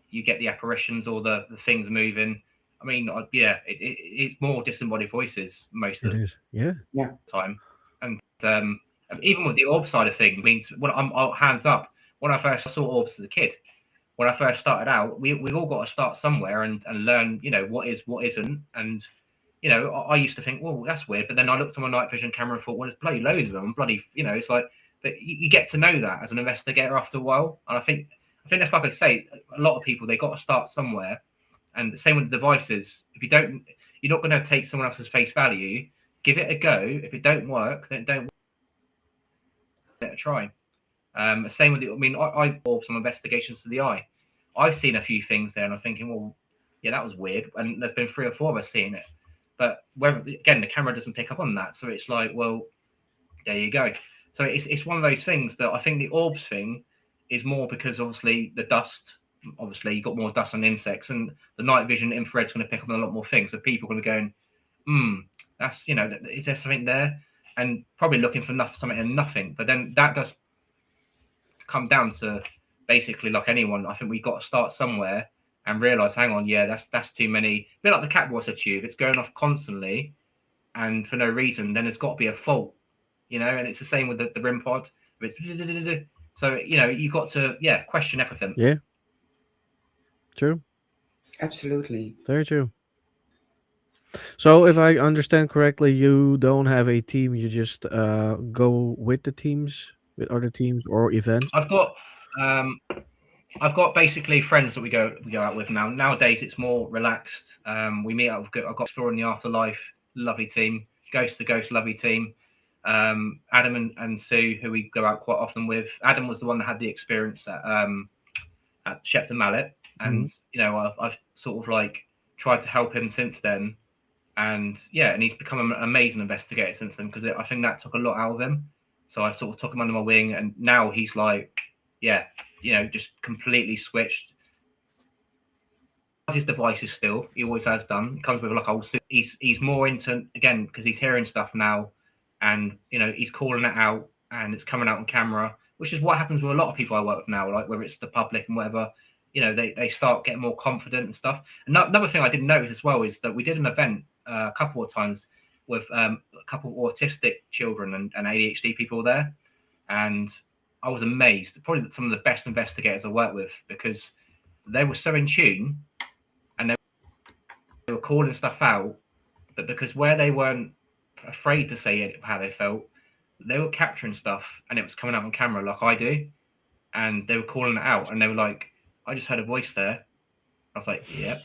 you get the apparitions or the things moving. I mean, yeah, it's more disembodied voices most it of the is. Yeah, Yeah, time. And even with the orb side of things, means when I'm hands up, when I first saw orbs as a kid, when I first started out, we've all got to start somewhere and learn, what is, what isn't. And, I used to think, well, that's weird. But then I looked on my night vision camera and thought, well, there's bloody loads of them. Bloody, it's like, but you get to know that as an investigator after a while. And I think that's, like I say, a lot of people, they got to start somewhere. And the same with the devices. If you don't, you're not going to take someone else's face value. Give it a go. If it don't work, then don't let it try. Same with I mean, I performed some investigations to the eye. I've seen a few things there, and I'm thinking, well, yeah, that was weird. And there's been 3 or 4 of us seeing it, but whether again the camera doesn't pick up on that, so it's like, well, there you go. So it's one of those things that I think the orbs thing is more because obviously the dust. Obviously, you got more dust on insects, and the night vision infrared's going to pick up on a lot more things. So people are going to be going, that's is there something there? And probably looking for something and nothing. But then that does come down to basically like anyone. I think we got to start somewhere and realize, hang on, yeah, that's too many. A bit like the cat water tube, it's going off constantly and for no reason. Then there's got to be a fault, And it's the same with the RIM pod. So you got to question everything. yeah, true, absolutely. very true. So, if I understand correctly, you don't have a team. You just go with the teams, with other teams or events. I've got um I've got basically friends that we go out with now. Nowadays, it's more relaxed. We meet up. I've got Exploring the Afterlife, lovely team. Ghost the Ghost, lovely team. Adam and Sue, who we go out quite often with. Adam was the one that had the experience at Shepton Mallet, Hmm. and I've sort of like tried to help him since then. And yeah, and he's become an amazing investigator since then, because I think that took a lot out of him. So I sort of took him under my wing, and now he's like, yeah, just completely switched. His devices still, he always has done. He comes with like old. He's more into, again, because he's hearing stuff now, and he's calling it out, and it's coming out on camera, which is what happens with a lot of people I work with now, like whether it's the public and whatever. They start getting more confident and stuff. Another thing I didn't notice as well is that we did an event a couple of times with a couple of autistic children and ADHD people there, and I was amazed. Probably some of the best investigators I worked with, because they were so in tune, and they were calling stuff out, but because where they weren't afraid to say it, how they felt, they were capturing stuff and it was coming out on camera like I do, and they were calling it out, and they were like, "I just heard a voice there." I was like, "Yep,"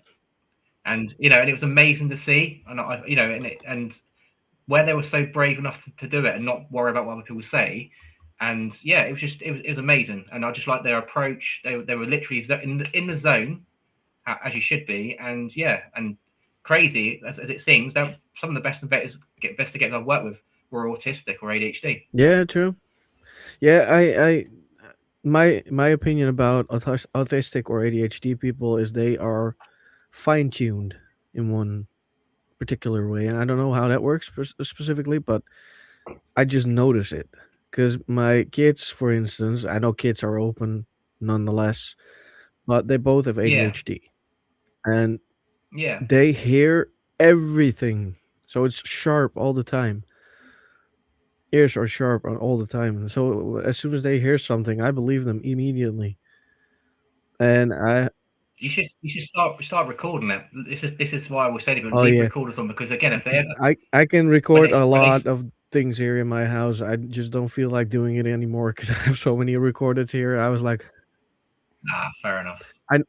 and and it was amazing to see, and and where they were so brave enough to do it and not worry about what other people say. And yeah, it was amazing, and I just like their approach. They were literally in the zone, as you should be. And yeah, and crazy as it seems, that some of the best investigators I've worked with were autistic or ADHD. Yeah, true. Yeah, I my opinion about autistic or ADHD people is they are fine tuned in one particular way, and I don't know how that works specifically, but I just notice it because my kids, for instance, I know kids are open nonetheless, but they both have Yeah, ADHD, and yeah. they hear everything, so it's sharp all the time. Ears are sharp all the time. So as soon as they hear something, I believe them immediately. And You should start recording it. This is why I was saying to people, oh leave yeah, recorders on, because again, if they ever I can when record they a when they lot of things here in my house. I just don't feel like doing it anymore because I have so many recorded here. I was like, fair enough. I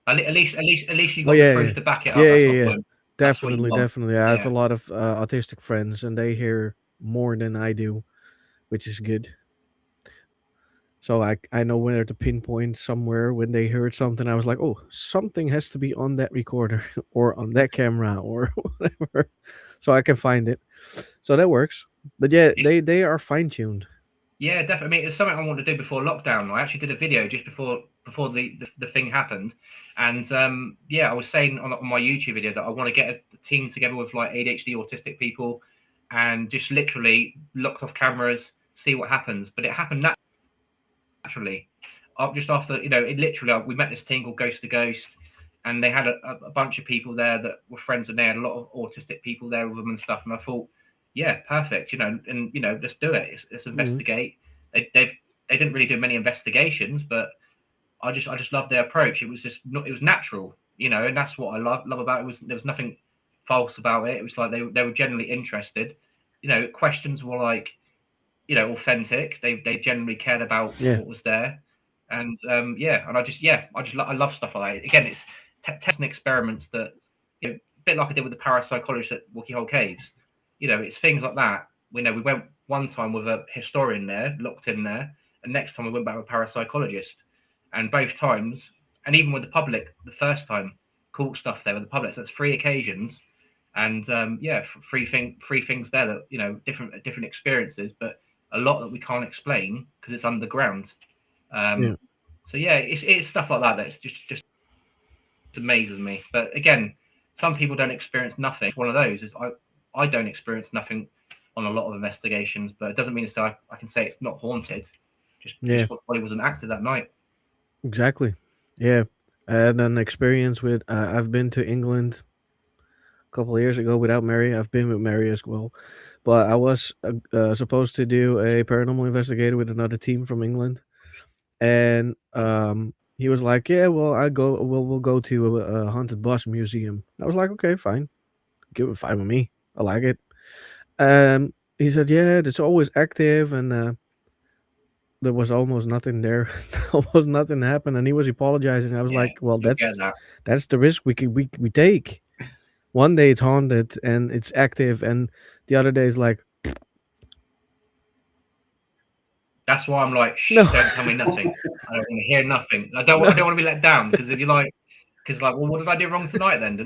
At least you oh got the yeah, yeah, proof to back it up. yeah, That's yeah, my yeah. point. That's what you Definitely, want. definitely. I have a Yeah. lot of autistic friends, and they hear more than I do, which is good. So I know where to pinpoint somewhere when they heard something. I was like, oh, something has to be on that recorder or on that camera or whatever, so I can find it. So that works. But yeah, It's they are fine tuned. Yeah, definitely. I mean, it's something I wanted to do before lockdown. I actually did a video just before the thing happened, and yeah, I was saying on my YouTube video that I want to get a team together with like ADHD autistic people, and just literally locked off cameras, see what happens. But it happened naturally. Just after, it literally, we met this team called Ghost to Ghost, and they had a bunch of people there that were friends, and they had a lot of autistic people there with them and stuff. And I thought, yeah, perfect, and let's do it. Let's Mhm. investigate. They didn't really do many investigations, but I just loved their approach. It was just not, it was natural, and that's what I love about it. There was nothing false about it. It was like they were generally interested. Questions were like, authentic. They generally cared about Yeah, what was there, and yeah, and I love stuff like that. Again, it's tests and experiments that, a bit like I did with the parapsychologist at Wookie Hole Caves. It's things like that. We went one time with a historian there, locked in there, and next time we went back with a parapsychologist, and both times, and even with the public, the first time, caught stuff there with the public. So that's 3 occasions, and yeah, three things there that different experiences, but a lot that we can't explain because it's underground. yeah, So yeah, it's stuff like that that's just amazes me. But again, some people don't experience nothing. It's one of those. Is I don't experience nothing on a lot of investigations, but it doesn't mean to say I can say it's not haunted. yeah, Just what probably wasn't acted that night. exactly. Yeah, I had an experience with. I've been to England a couple of years ago without Mary. I've been with Mary as well, but I was supposed to do a paranormal investigator with another team from England, and he was like, "Yeah, well, I go. We'll go to a haunted bus museum." I was like, "Okay, fine, give it fine with me. I like it." He said, "Yeah, it's always active, and there was almost nothing there. Almost nothing happened, and he was apologizing. I was Yeah, like, "Well, you get that. that's the risk we take. One day it's haunted and it's active, and the other day is like, That's why I'm like, shh, no, don't tell me nothing. I don't want to hear nothing. no, I don't want to be let down because if you're like, because like, well, what did I do wrong tonight then?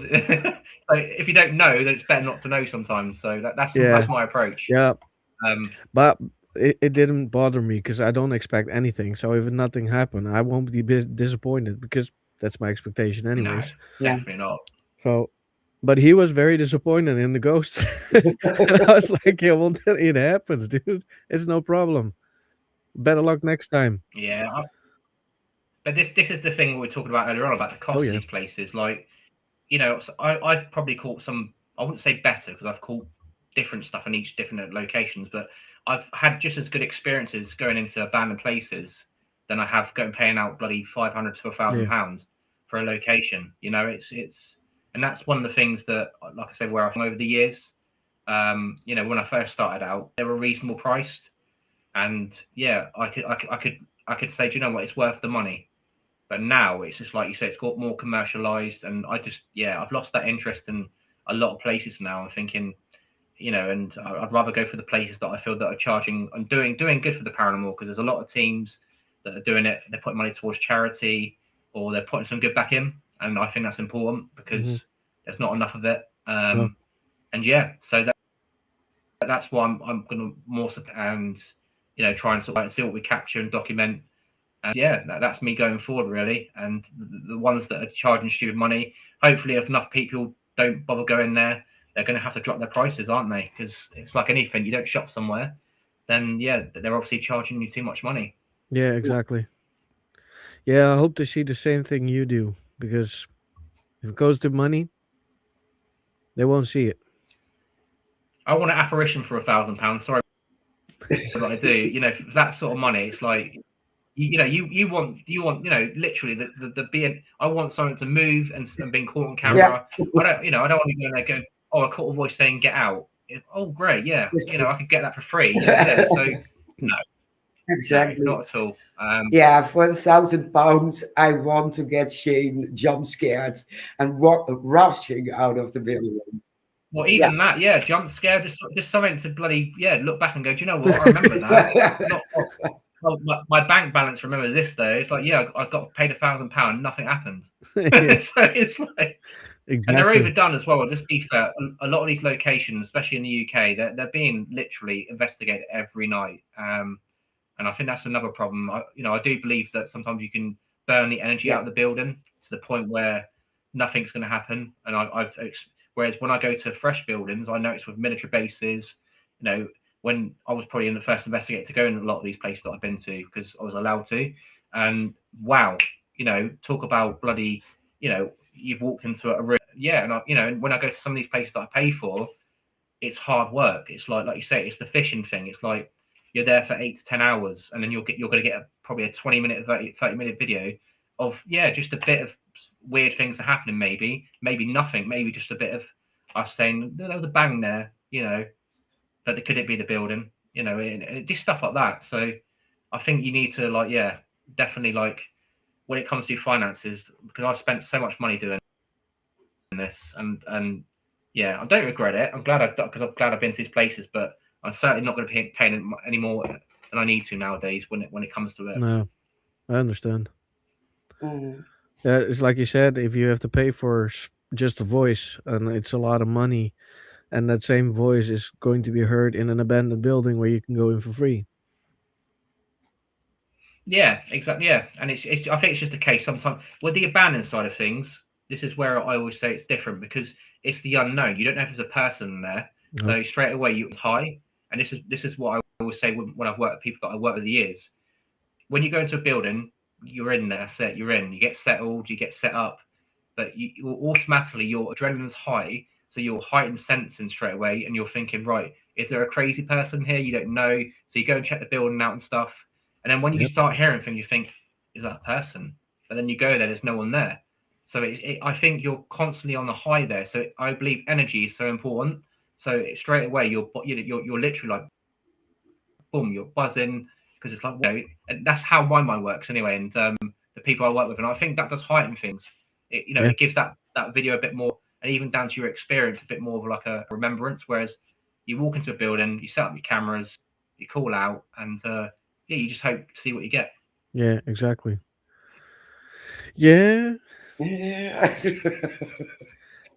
So if you don't know, then it's better not to know sometimes. So yeah, that's my approach. yeah." Um, But it didn't bother me because I don't expect anything. So if nothing happened, I won't be disappointed because that's my expectation, no, anyways. Yeah. definitely not. So, but he was very disappointed in the ghosts, and I was like, "Yeah, well, it happens, dude. It's no problem. Better luck next time." Yeah, but this is the thing we were talking about earlier on about the Oh cost of yeah, these places. Like, you know, so I've probably caught some. I wouldn't say better because I've caught different stuff in each different locations, but I've had just as good experiences going into abandoned places than I have going paying out bloody 500 to yeah, £1,000 for a location. You know, and that's one of the things that, like I said, where I've over the years. You know, when I first started out, they were reasonable priced, and yeah, I could say, do you know what, it's worth the money. But now it's just like you say, it's got more commercialized, and I've lost that interest in a lot of places now. I'm thinking, you know, and I'd rather go for the places that I feel that are charging and doing good for the paranormal, because there's a lot of teams that are doing it. They're putting money towards charity, or they're putting some good back in, and I think that's important because hmm there's not enough of it. no, And yeah, so that's why I'm going to more support and, you know, try and sort of like see what we capture and document. And yeah, that's me going forward really. And the ones that are charging stupid money, hopefully, if enough people don't bother going there, they're going to have to drop their prices, aren't they? Because it's like anything, you don't shop somewhere, then yeah, they're obviously charging you too much money. yeah, exactly. Yeah, I hope to see the same thing you do because if it goes to money, they won't see it. I want an apparition for £1,000. Sorry, but I do. You know, for that sort of money, it's like you know, you want, you know, literally the being. I want something to move and being caught on Yep. Yeah. camera. I don't want to go in there going, oh, I caught a voice saying get out. Oh, great, yeah, you know, I could get that for free. Yeah, so no, no, Exactly. not at all. Yeah, for £1,000, I want to get Shane jump scared and rushing out of the building. Well, Yeah. even that, yeah, jump scare, just something to bloody look back and go, do you know what? I remember that. Not well, my bank balance remembers this though. It's like, yeah, I got paid £1,000, nothing happened. Yeah, So it's like. And they're exactly. overdone as well. Just be fair, a lot of these locations, especially in the UK, they're being literally investigated every night. And I think that's another problem. You know, I do believe that sometimes you can burn the energy Yeah. out of the building to the point where nothing's going to happen. And whereas when I go to fresh buildings, I notice with military bases, you know, when I was probably in the first investigator to go in a lot of these places that I've been to because I was allowed to, and wow, you know, talk about bloody, you know, you've walked into a room, yeah, and you know, and when I go to some of these places that I pay for, it's hard work. It's like you say, it's the fishing thing. It's like you're there for 8 to 10 hours, and then you're going to get probably a 20 minute, 30 minute video of yeah, just a bit of weird things that are happening. Maybe nothing. Maybe just a bit of us saying there was a bang there, you know, but could it be the building, you know, and just stuff like that. So I think you need to like yeah, definitely like when it comes to finances, because I've spent so much money doing this, and yeah, I don't regret it. I'm glad I've been to these places, but I'm certainly not going to be paying any more than I need to nowadays when it comes to it. No, I understand. Mm. Yeah, it's like you said, if you have to pay for just a voice, and it's a lot of money, and that same voice is going to be heard in an abandoned building where you can go in for free. Yeah, exactly. Yeah, and it's I think it's just a case sometimes with the abandoned side of things. This is where I always say it's different because it's the unknown. You don't know if there's a person there, No. so straight away you high. And this is what I always say when I've worked with people that I work with the years. When you go into a building, you're in there. That's it. You're in. You get settled. You get set up, but you automatically your adrenaline's high, so you're heightened sensing straight away, and you're thinking, right, is there a crazy person here? You don't know, so you go and check the building out and stuff, and then when you Yep. start hearing things, you think, is that a person? But then you go there, there's no one there. So I think you're constantly on the high there. So I believe energy is so important. So straight away, you're literally like boom, you're buzzing, because it's like, and that's how my mind works anyway. And the people I work with, and I think that does heighten things. Yeah, It gives that video a bit more, and even down to your experience, a bit more of like a remembrance. Whereas you walk into a building, you set up your cameras, you call out, and yeah, you just hope to see what you get. yeah, exactly. Yeah. Yeah.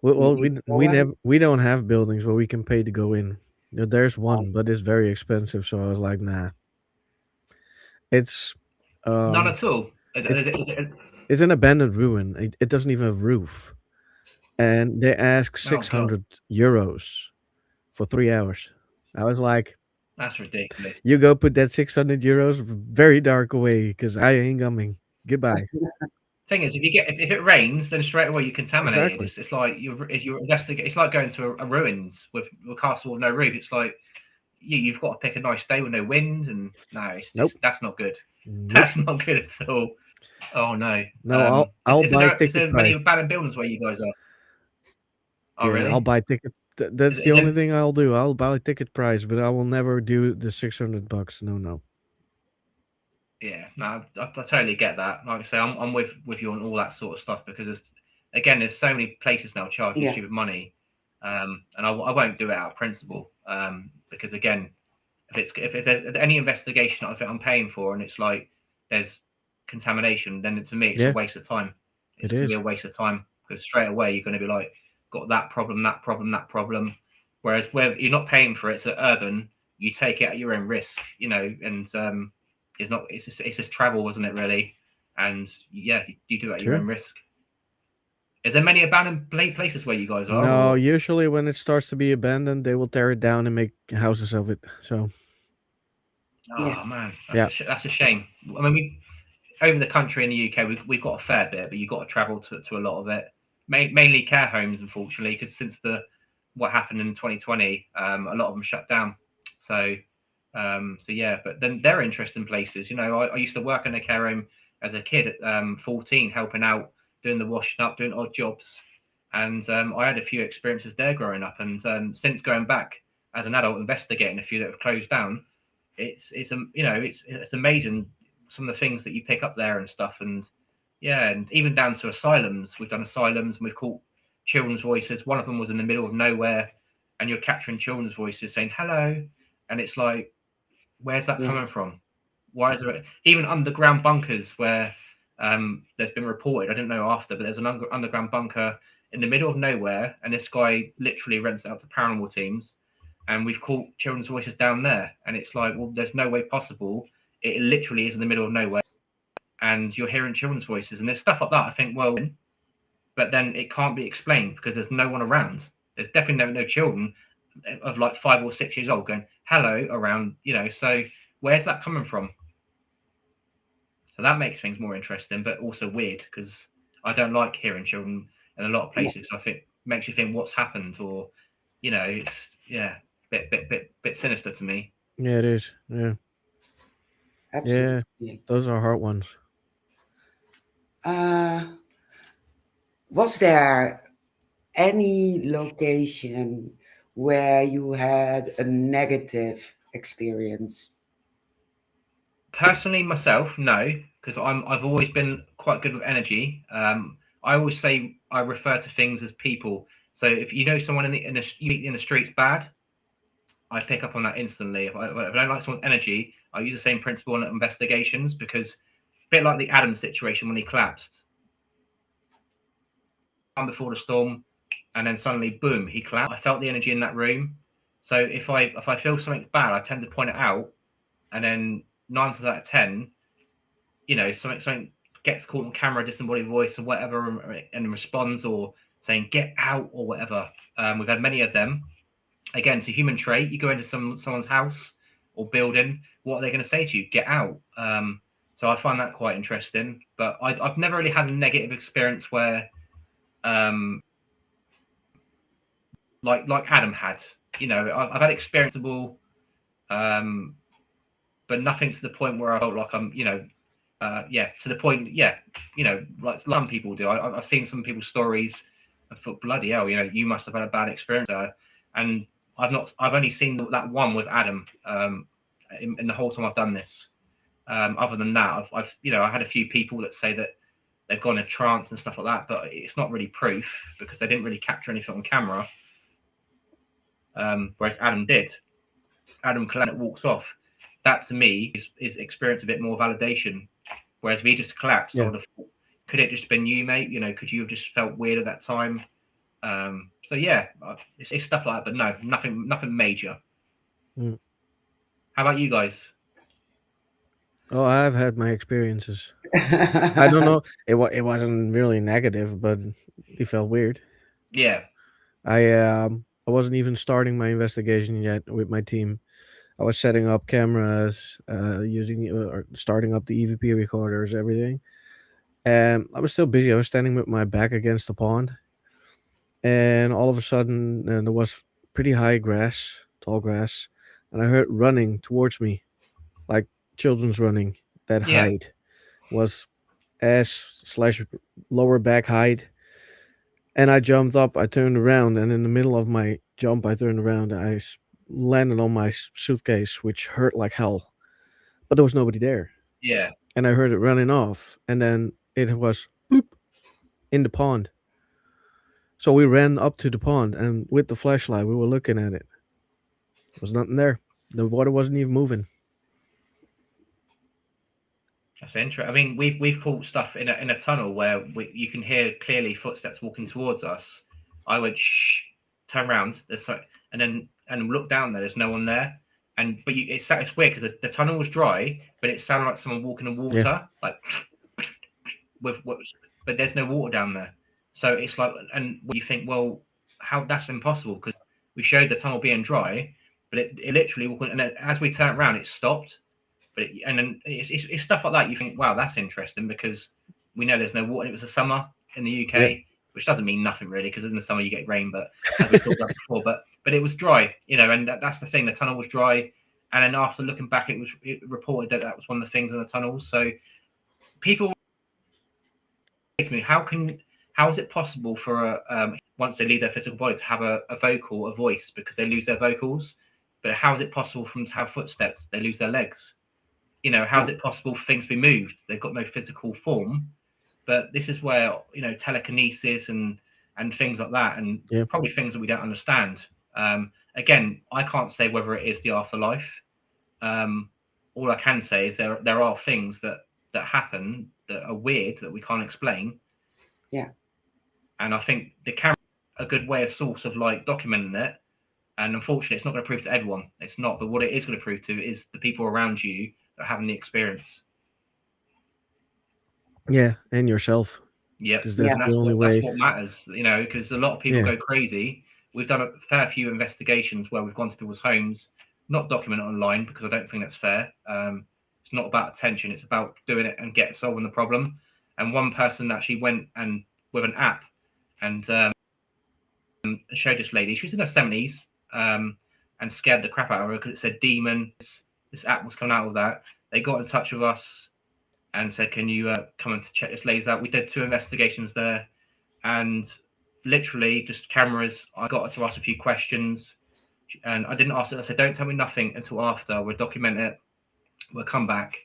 Well, You go on. we don't have buildings where we can pay to go in. There's one, but it's very expensive. So I was like, nah. It's None um, at all. it, it's an abandoned ruin. It doesn't even have roof, and they ask Oh god, €600 for 3 hours. I was like, that's ridiculous. you go put that €600 very dark away because I ain't coming. Goodbye. Thing is, if it rains, then straight away you're contaminated. Exactly. It's like you're investigating. It's like going to a ruins with a castle with no roof. It's like you've got to pick a nice day with no wind, and no, Nope. that's not good. Nope. That's not good at all. Oh no. No, I'll buy Is ticket there many price. abandoned buildings where you guys are? Oh Yeah, I'll really? buy ticket. That's the Is only there, thing I'll do. I'll buy ticket price, but I will never do the $600. No, no. yeah, no, I totally get that. Like I say, I'm with you on all that sort of stuff because there's so many places now charging Yeah. stupid money, and I won't do it out of principle, because again, if there's any investigation I think I'm paying for and it's like there's contamination, then to me it's a Yeah, waste of time. It's it going to be a is. waste of time because straight away you're going to be like, got that problem, that problem, that problem. Whereas where you're not paying for it, it's urban. You take it at your own risk, and it's not. It's just travel, wasn't it? Really, and yeah, you do it at your Sure. own risk. Is there many abandoned places where you guys are, No, or usually when it starts to be abandoned, they will tear it down and make houses of it. So, Yes. oh man, yeah, that's a shame. I mean, over the country in the UK, we've got a fair bit, but you've got to travel to a lot of it. Mainly care homes, unfortunately, because since the what happened in 2020, a lot of them shut down. So, so yeah, but then they're interesting places. I used to work in a care home as a kid at 14, helping out, doing the washing up, doing odd jobs, and I had a few experiences there growing up. And since going back as an adult, investigating a few that have closed down, it's amazing some of the things that you pick up there and stuff. And yeah, and even down to asylums, we've done asylums and we've caught children's voices. One of them was in the middle of nowhere, and you're capturing children's voices saying hello, and it's like, where's that Yes. coming from? Why is there even underground bunkers where there's been reported? I didn't know after, but there's an underground bunker in the middle of nowhere, and this guy literally rents it out to paranormal teams, and we've caught children's voices down there, and it's like, well, there's no way possible. It literally is in the middle of nowhere, and you're hearing children's voices, and there's stuff like that. I think, well, but then it can't be explained because there's no one around. There's definitely no children of like 5 or 6 years old going hello around, So where's that coming from? So that makes things more interesting, but also weird because I don't like hearing children in a lot of Yeah. places. I think makes you think what's happened, or it's yeah, bit sinister to me. yeah, it is. Yeah, yeah, Absolutely. those are hard ones. Uh, was there any location where you had a negative experience? Personally, myself, no, because I've always been quite good with energy. I always say I refer to things as people. So if you know someone in the streets bad, I pick up on that instantly. If I don't like someone's energy, I use the same principle on investigations because a bit like the Adam situation when he collapsed, before the storm, and then suddenly, boom, he collapsed. I felt the energy in that room. So if I feel something's bad, I tend to point it out, and then 9 times out of 10, something gets caught on camera, disembodied voice or whatever, and responds or saying get out or whatever. We've had many of them. Again, it's a human trait. You go into someone's house or building, what are they going to say to you? Get out. So I find that quite interesting. But I've never really had a negative experience where, like Adam had. I've had experienceable, but nothing to the point where I felt like I'm, to the point, like some people do. I've seen some people's stories. I thought, bloody hell, you must have had a bad experience, and I've only seen that one with Adam, in the whole time I've done this. Other than that, I had a few people that say that they've gone in trance and stuff like that, but it's not really proof because they didn't really capture anything on camera. Whereas Adam did. Adam Planet walks off. That to me is experience a bit more validation. Whereas we just collapsed. I Yeah. would have thought, could it just been you, mate? Could you have just felt weird at that time? So yeah, it's stuff like that, but no, nothing major. Mm. How about you guys? Oh, I've had my experiences. I don't know. It wasn't really negative, but it felt weird. Yeah, I wasn't even starting my investigation yet with my team. I was setting up cameras, using or starting up the EVP recorders, everything. And I was still busy. I was standing with my back against the pond, and all of a sudden, there was pretty high grass, tall grass, and I heard running towards me, like children's running. That yeah, height was ass slash lower back height. And I jumped up, I turned around, and in the middle of my jump, I turned around, landed on my suitcase, which hurt like hell. But there was nobody there. yeah. And I heard it running off, and then it was bloop in the pond. So we ran up to the pond, and with the flashlight, we were looking at it. There was nothing there. The water wasn't even moving. That's interesting. I mean, we've caught stuff in a tunnel where you can hear clearly footsteps walking towards us. I would turn around, and look down there. There's no one there, it's weird because the tunnel was dry, but it sounded like someone walking in Yeah, water, like but there's no water down there. So it's like, and you think, well, how that's impossible because we showed the tunnel being dry, but it literally, and as we turned around, it stopped. And then it's stuff like that. You think, wow, that's interesting because we know there's no water. It was a summer in the yeah, UK, which doesn't mean nothing really because in the summer you get rain. But as we talked about before, but it was dry, and that's the thing. The tunnel was dry, and then after looking back, it reported that was one of the things in the tunnels. So people say to me, how is it possible for once they leave their physical body to have a vocal, a voice because they lose their vocals? But how is it possible for them to have footsteps? They lose their legs. How's Yeah. it possible for things to be moved? They've got no physical form. But this is where telekinesis and things like that, and yeah, probably things that we don't understand. Again, I can't say whether it is the afterlife. Um, all I can say is there are things that happen that are weird that we can't explain. Yeah. And I think the camera is a good way of source of like documenting it. And unfortunately, it's not going to prove to everyone. It's not. But what it is going to prove to is the people around you that are having the experience. yeah, and yourself, Yep, because Yeah. that's and the only that's way. what matters, because a lot of people Yeah, go crazy. We've done a fair few investigations where we've gone to people's homes, not documented online because I don't think that's fair. It's not about attention; it's about doing it and solving the problem. And one person actually went and with an app and showed this lady. She was in her 70s and scared the crap out of her because it said demon. This app was coming out of that. They got in touch with us and said, "Can you come and check this lady out?" We did 2 investigations there, and literally just cameras. I got her to ask a few questions, and I didn't ask her. I said, "Don't tell me nothing until after. We'll document it. We'll come back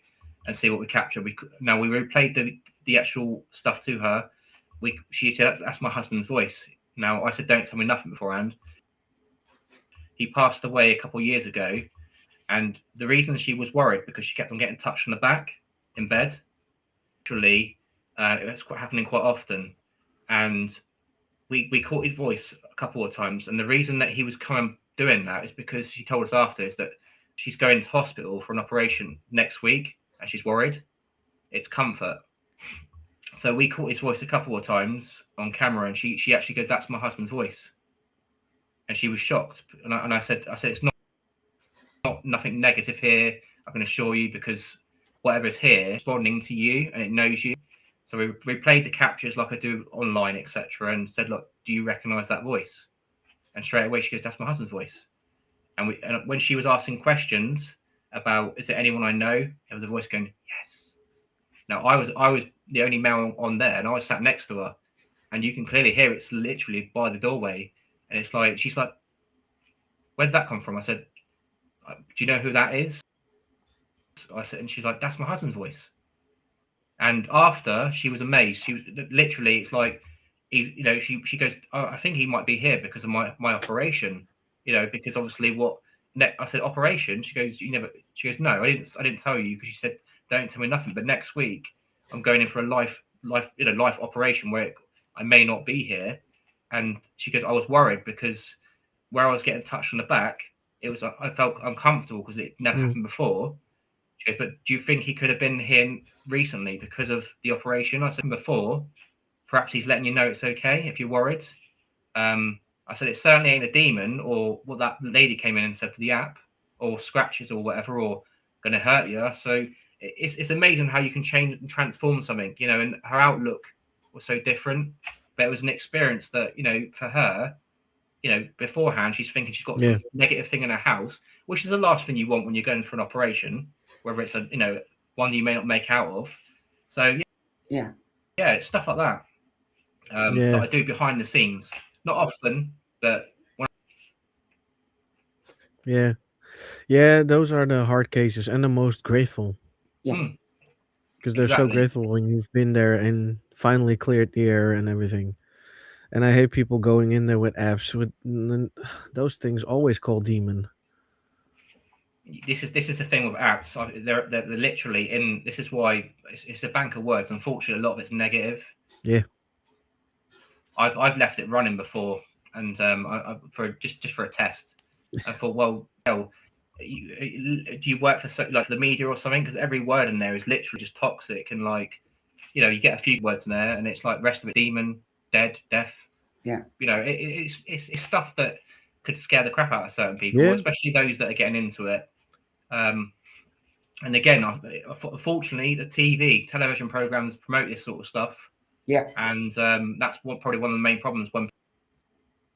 and see what we capture." We replayed the actual stuff to her. She said, "That's my husband's voice." Now I said, "Don't tell me nothing beforehand." He passed away a couple of years ago, and the reason she was worried because she kept on getting touched on the back in bed. Literally, it's quite happening quite often, and we caught his voice a couple of times, and the reason that he was coming doing that is because she told us after is that she's going to hospital for an operation next week, and she's worried. It's comfort. So we caught his voice a couple of times on camera, and she actually goes, "That's my husband's voice," and she was shocked. And I said, "It's not nothing negative here. I can assure you because whatever's here, is responding to you, and it knows you." So we played the captures like I do online, etc., and said, "Look, do you recognise that voice?" And straight away she goes, "That's my husband's voice." And when she was asking questions about, "Is there anyone I know?" there was a voice going, "Yes." Now I was the only male on there, and I was sat next to her, and you can clearly hear it's literally by the doorway, and it's like she's like, "Where did that come from?" I said, "Do you know who that is?" I said, and she's like, "That's my husband's voice." And after, she was amazed. She was literally, it's like, she goes, oh, I think he might be here because of my operation, because obviously I said operation. She goes, you never. She goes, no, I didn't tell you because you said don't tell me nothing. But next week I'm going in for a life operation where I may not be here. And she goes, I was worried because where I was getting touched on the back, it was I felt uncomfortable because it never Mm. happened before. She goes, but do you think he could have been here recently because of the operation? I said before, perhaps he's letting you know it's okay if you're worried. I said it certainly ain't a demon or what that lady came in and said for the app or scratches or whatever or going to hurt you. So it's amazing how you can change and transform something, and her outlook was so different, but it was an experience that, for her, beforehand, she's thinking she's got Yeah. some negative thing in her house, which is the last thing you want when you're going for an operation, whether it's one you may not make out of. So Yeah. yeah, it's stuff like that that Yeah. I do behind the scenes. Not often, but Yeah. Yeah. Those are the hard cases and the most grateful Yeah. because they're so exactly. grateful when you've been there and finally cleared the air and everything. And I hate people going in there with apps with those things always call demon. This is the thing with apps. They're literally in. This is why it's a bank of words. Unfortunately, a lot of it's negative. Yeah. I've left it running before, and for just for a test. I thought, well, do you work for like the media or something? Because every word in there is literally just toxic, and like, you get a few words in there, and it's like rest of it demon, dead, death. Yeah. It's stuff that could scare the crap out of certain people, Yeah. especially those that are getting into it. And again, unfortunately, the television programs promote this sort of stuff, Yeah. and that's probably one of the main problems when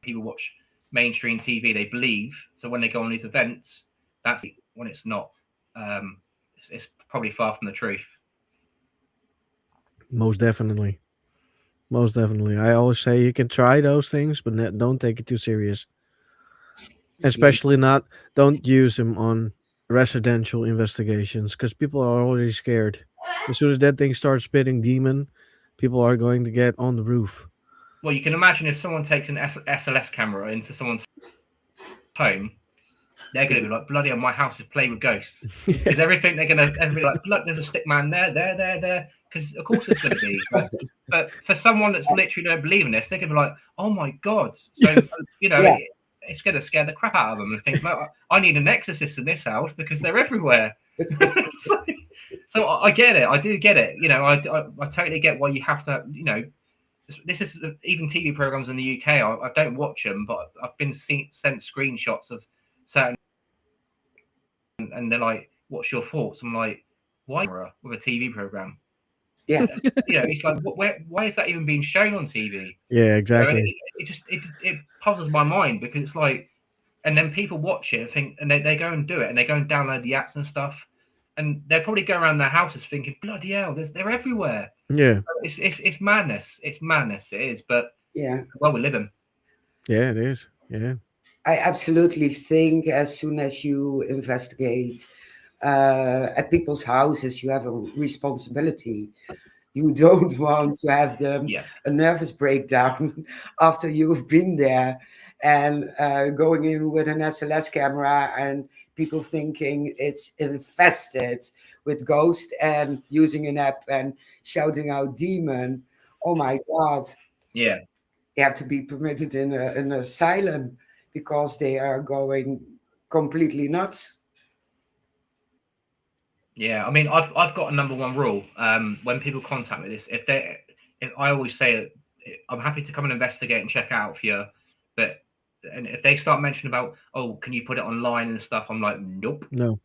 people watch mainstream TV. They believe, so when they go on these events, that's when it's not. It's probably far from the truth. Most definitely. Most definitely. I always say you can try those things, but don't take it too serious. Agreed. Especially not, don't use them on residential investigations because people are already scared. As soon as that thing starts spitting demon, people are going to get on the roof. Well, you can imagine if someone takes an SLS camera into someone's home, they're going to be like, bloody hell, my house is played with ghosts. Because everything they're going to, everybody like, look, there's a stick man there. Because of course there's going to be. But for someone that's literally don't believe in this, they're going to be like, oh my God. So, Yeah. it's going to scare the crap out of them and think, no, I need an exorcist in this house because they're everywhere. so I get it. I do get it. I totally get why you have to, this is even TV programs in the UK. I don't watch them, but I've been sent screenshots of certain, and they're like, "What's your thoughts?" I'm like, "Why with a TV program?" Yeah. It's like, why is that even being shown on TV? Yeah, And exactly. it puzzles my mind because it's like, and then people watch it and think, and they go and do it, and they go and download the apps and stuff, and they probably go around their houses thinking, "Bloody hell, they're everywhere." Yeah. It's madness. It's madness. It is, but Yeah. well, we live in. Yeah, it is. Yeah. I absolutely think as soon as you investigate at people's houses, you have a responsibility. You don't want to have them Yeah. a nervous breakdown after you've been there and going in with an SLS camera and people thinking it's infested with ghosts and using an app and shouting out demon. Oh my God, Yeah. they have to be permitted in an asylum because they are going completely nuts. Yeah, I mean, I've got a number one rule. When people contact me, if I always say I'm happy to come and investigate and check out for you, but and if they start mentioning about, oh, can you put it online and stuff, I'm like, nope, No.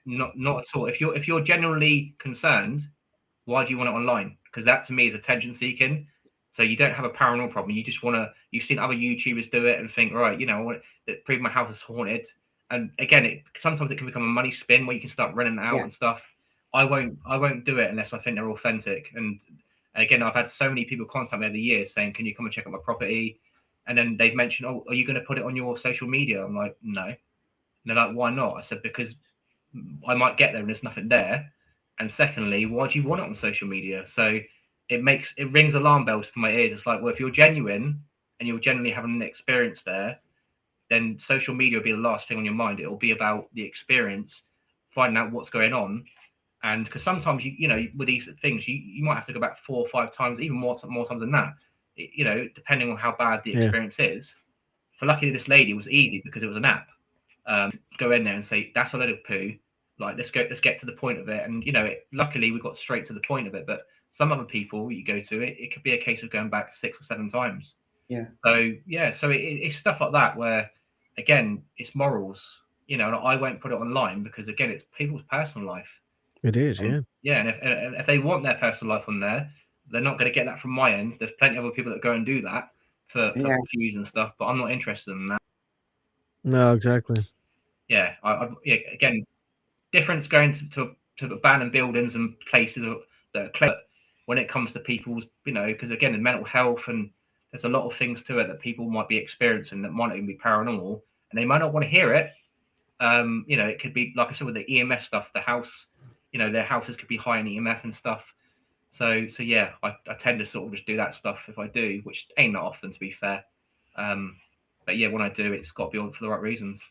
not at all. If you're genuinely concerned, why do you want it online? Because that to me is attention seeking. So you don't have a paranormal problem. You just want to. You've seen other YouTubers do it and think, right, I want to prove my house is haunted. And again, sometimes it can become a money spin where you can start renting it out Yeah. and stuff. I won't do it unless I think they're authentic. And again, I've had so many people contact me over the years saying, can you come and check out my property? And then they've mentioned, oh, are you going to put it on your social media? I'm like, no. And they're like, why not? I said, because I might get there and there's nothing there. And secondly, why do you want it on social media? So it rings alarm bells to my ears. It's like, well, if you're genuine and you're genuinely having an experience there, then social media will be the last thing on your mind. It'll be about the experience, finding out what's going on. And because sometimes with these things, you might have to go back 4 or 5 times, even more times than that. Depending on how bad the experience is. For luckily, this lady was easy because it was an app. Go in there and say that's a load of poo. Like let's get to the point of it. And luckily we got straight to the point of it. But some other people you go to, it could be a case of going back 6 or 7 times. Yeah. So it's stuff like that where, again, it's morals. And I won't put it online because again, it's people's personal life. It is, and, yeah. And if they want their personal life on there, they're not going to get that from my end. There's plenty of other people that go and do that for views and stuff, but I'm not interested in that. No, exactly. Yeah, again, difference going to abandoned buildings and places that are clever when it comes to people's, because again, in mental health and there's a lot of things to it that people might be experiencing that might even be paranormal, and they might not want to hear it. It could be like I said with the EMF stuff, the house, their houses could be high in EMF and stuff. So yeah, I tend to sort of just do that stuff if I do, which ain't that often to be fair. But yeah, when I do, it's got to be on for the right reasons.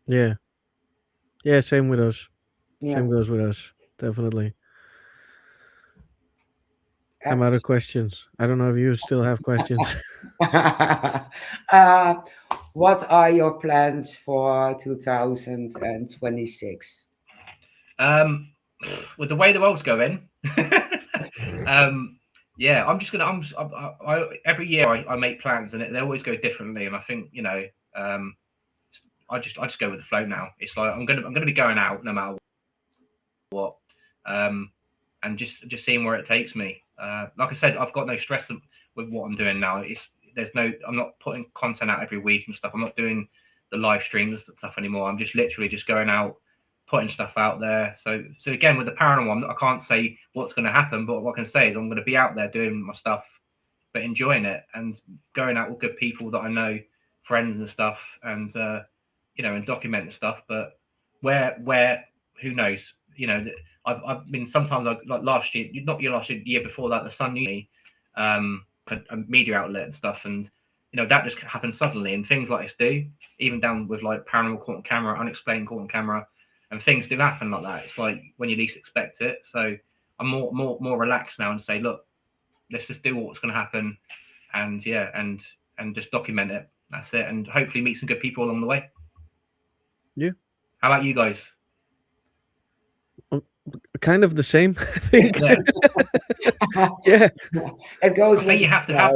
Yeah. Yeah, same with us. Yeah. Same goes with us. Definitely. I'm out of questions. I don't know if you still have questions. What are your plans for 2026? With the way the world's going, yeah, I'm just gonna. Every year I make plans and they always go differently, and I think I just go with the flow now. It's like I'm gonna be going out no matter what, and just seeing where it takes me. Like I said, I've got no stress with what I'm doing now. I'm not putting content out every week and stuff. I'm not doing the live streams and stuff anymore. I'm just literally just going out, putting stuff out there. So again, with the paranormal, I can't say what's going to happen, but what I can say is I'm going to be out there doing my stuff, but enjoying it and going out with good people that I know, friends and stuff, and and documenting stuff. But where who knows? I've been sometimes like last year, not last year, the year before that, the Sun Uni, a media outlet and stuff, and that just happened suddenly, and things like this do, even down with like paranormal caught on camera, unexplained caught on camera, and things do happen like that. It's like when you least expect it. So I'm more relaxed now and say, look, let's just do what's going to happen, and and just document it. That's it, and hopefully meet some good people along the way. Yeah. How about you guys? Kind of the same, I think. Yeah. Yeah. It goes. I think you have to have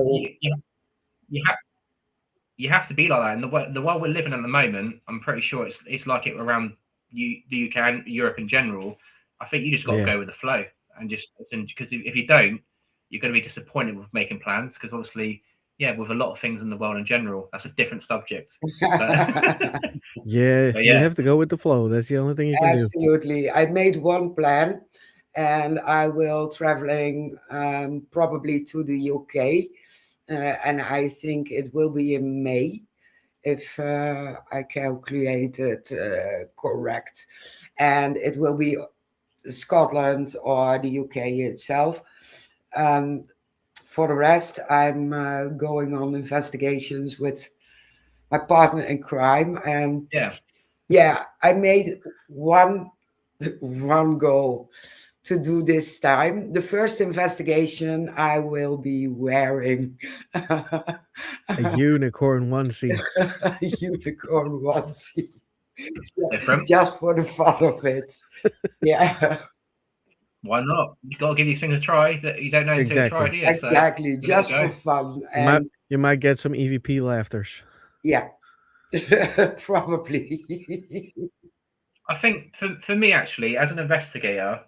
you have to be like that. And the world we're living in at the moment, I'm pretty sure it's like it around the UK and Europe in general. I think you just got to go with the flow and just because if you don't, you're going to be disappointed with making plans because obviously, with a lot of things in the world in general, that's a different subject. Yeah, you have to go with the flow. That's the only thing you can do. Absolutely. I made one plan, and I will traveling probably to the UK, and I think it will be in May, if I calculated correct, and it will be Scotland or the UK itself. For the rest, I'm going on investigations with my partner in crime, and I made one goal to do this time. The first investigation, I will be wearing a unicorn onesie. A unicorn onesie. Different. Just for the fun of it. Yeah. Why not? You got to give these things a try. That you don't know until you try, do you? Exactly. So, just for fun. And you might get some EVP laughters. Yeah. Probably. I think for me, actually, as an investigator,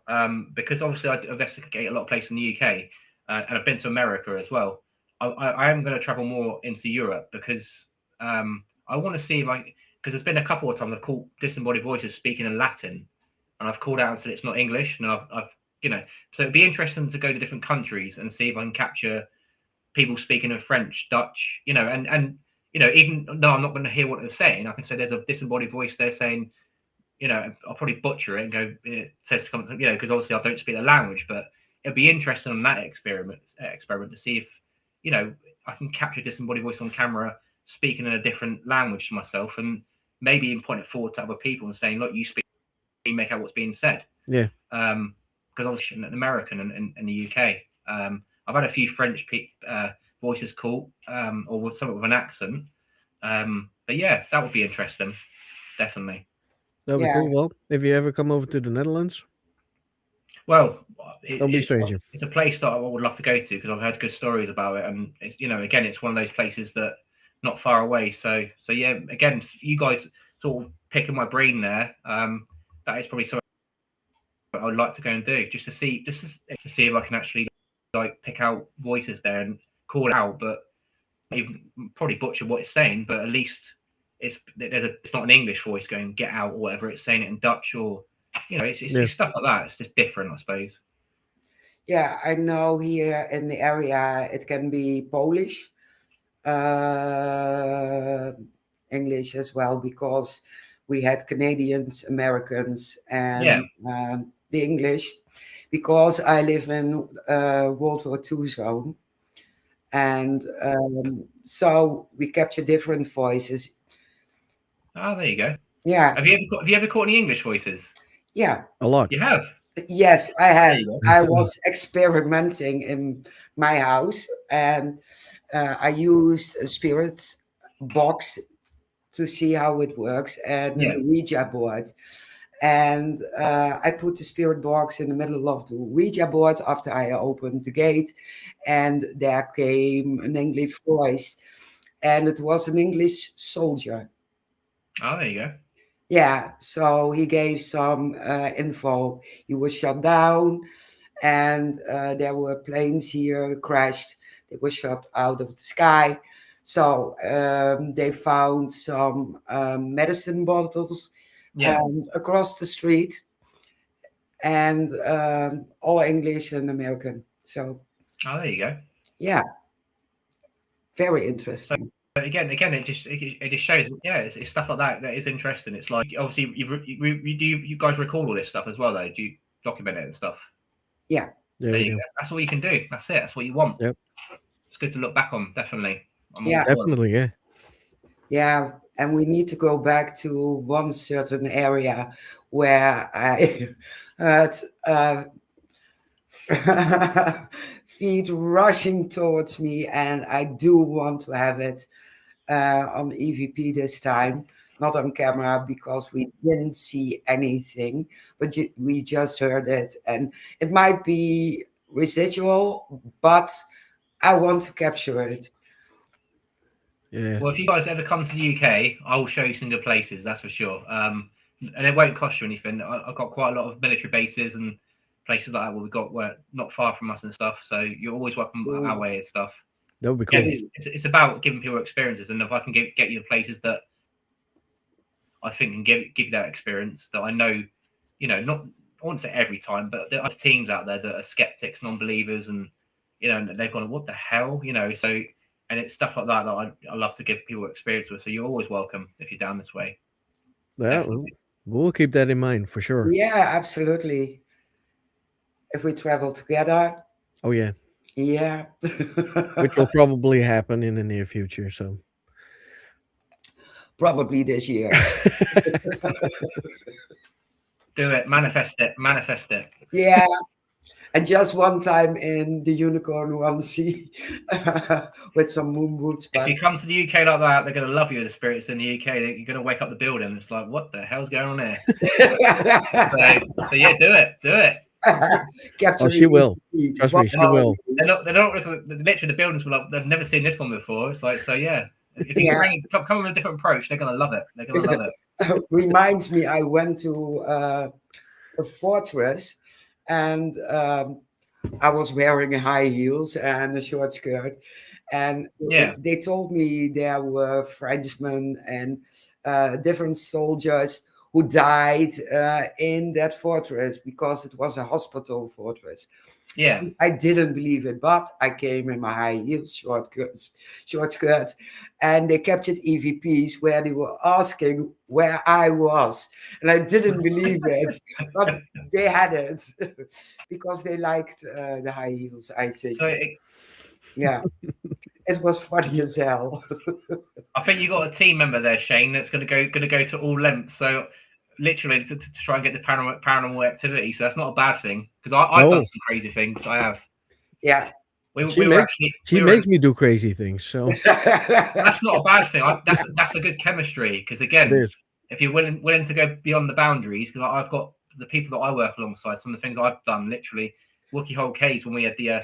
because obviously I investigate a lot of places in the UK, and I've been to America as well. I am going to travel more into Europe because I want to see because there's been a couple of times I've caught disembodied voices speaking in Latin, and I've called out and said it's not English, and I've so it'd be interesting to go to different countries and see if I can capture people speaking in French, Dutch, and even though I'm not going to hear what they're saying, I can say there's a disembodied voice there saying, I'll probably butcher it and go, it says to come, because obviously I don't speak the language, but it'd be interesting on that experiment to see if, I can capture disembodied voice on camera speaking in a different language to myself, and maybe even point it forward to other people and saying, look, you speak, you make out what's being said. Yeah. Because obviously in American and in the UK, I've had a few French voices caught, or with some with an accent. But yeah, that would be interesting, definitely. That'll be Yeah, cool. Well, if you ever come over to the Netherlands, Well, don't be a stranger. it's a place that I would love to go to because I've heard good stories about it, and it's, again, it's one of those places that not far away. So yeah, again, you guys sort of picking my brain there. That is probably something I would like to go and do, just to see if I can actually like pick out voices there and call out, but even probably butcher what it's saying, but at least it's not an English voice going get out or whatever. It's saying it in Dutch, or it's stuff like that. It's just different, I suppose. yeah, I know here in the area it can be Polish, uh, English as well, because we had Canadians, Americans, Yeah. and the English. Because I live in World War II zone, and so we capture different voices. Oh, there you go. Yeah, Have you ever caught any English voices? yeah. A lot. You have. Yes, I There have. you go. I was experimenting in my house, and I used a spirit box to see how it works, and Yeah. a Ouija board. And I put the spirit box in the middle of the Ouija board after I opened the gate, and there came an English voice, and it was an English soldier. Oh, there you go. Yeah, so he gave some info. He was shot down, and there were planes here crashed. They were shot out of the sky. So they found some medicine bottles Yeah. across the street, and all English and American. So Oh, there you go. yeah, very interesting. But again, it just shows. Yeah, it's stuff like that that is interesting. It's like obviously you guys record all this stuff as well, though. Do you document it and stuff? Yeah, Yeah, There we you do. go. That's all you can do. That's it. That's what you want. Yep. It's good to look back on. Definitely. I'm all Yeah. for it. Definitely, yeah. yeah, and we need to go back to one certain area where I heard feet rushing towards me, and I do want to have it on EVP this time, not on camera, because we didn't see anything, but we just heard it, and it might be residual, but I want to capture it. Yeah. Well, if you guys ever come to the UK, I will show you some good places. That's for sure. And it won't cost you anything. I've got quite a lot of military bases and places like that where we've got where not far from us and stuff. So you're always welcome our way and stuff. That would be cool. Yeah, it's about giving people experiences, and if I can get you the places that I think can give you that experience, that I know, not I won't say every time, but there are teams out there that are skeptics, non-believers, and and they've gone, what the hell, So, and it's stuff like that that I love to give people experience with. So you're always welcome if you're down this way. Yeah, Definitely. we'll keep that in mind for sure. Yeah, absolutely. If we travel together, Oh yeah, yeah. which will probably happen in the near future. So Probably this year. Do it, manifest it. Yeah. And just one time in the unicorn onesie with some moon boots. If But you come to the UK like that, they're going to love you. The spirits in the UK, you're going to wake up the building. It's like, what the hell's going on here? So yeah, do it. capturing. she will. the- Trust me, she Wow. will. They're not literally the buildings will like, they've never seen this one before. It's like, so yeah. If you Yeah. come with a different approach, they're gonna love it. They're gonna love it. Reminds me, I went to a fortress, and I was wearing high heels and a short skirt, and Yeah. they told me there were Frenchmen and different soldiers who died in that fortress because it was a hospital fortress. Yeah. I didn't believe it, but I came in my high heels, short skirt, and they captured EVPs where they were asking where I was, and I didn't believe it, but they had it because they liked the high heels. I think, So yeah, it was funny as hell. I think you got a team member there, Shane, that's going to go to all lengths. So literally to try and get the paranormal activity. So that's not a bad thing because I've done No, some crazy things. I have. Yeah. she We were makes actually she makes me do crazy things. So that's not a bad thing. That's a good chemistry because it again, is. if you're willing to go beyond the boundaries, because I've got the people that I work alongside. Some of the things I've done, literally, Wookie Hole Caves when we had the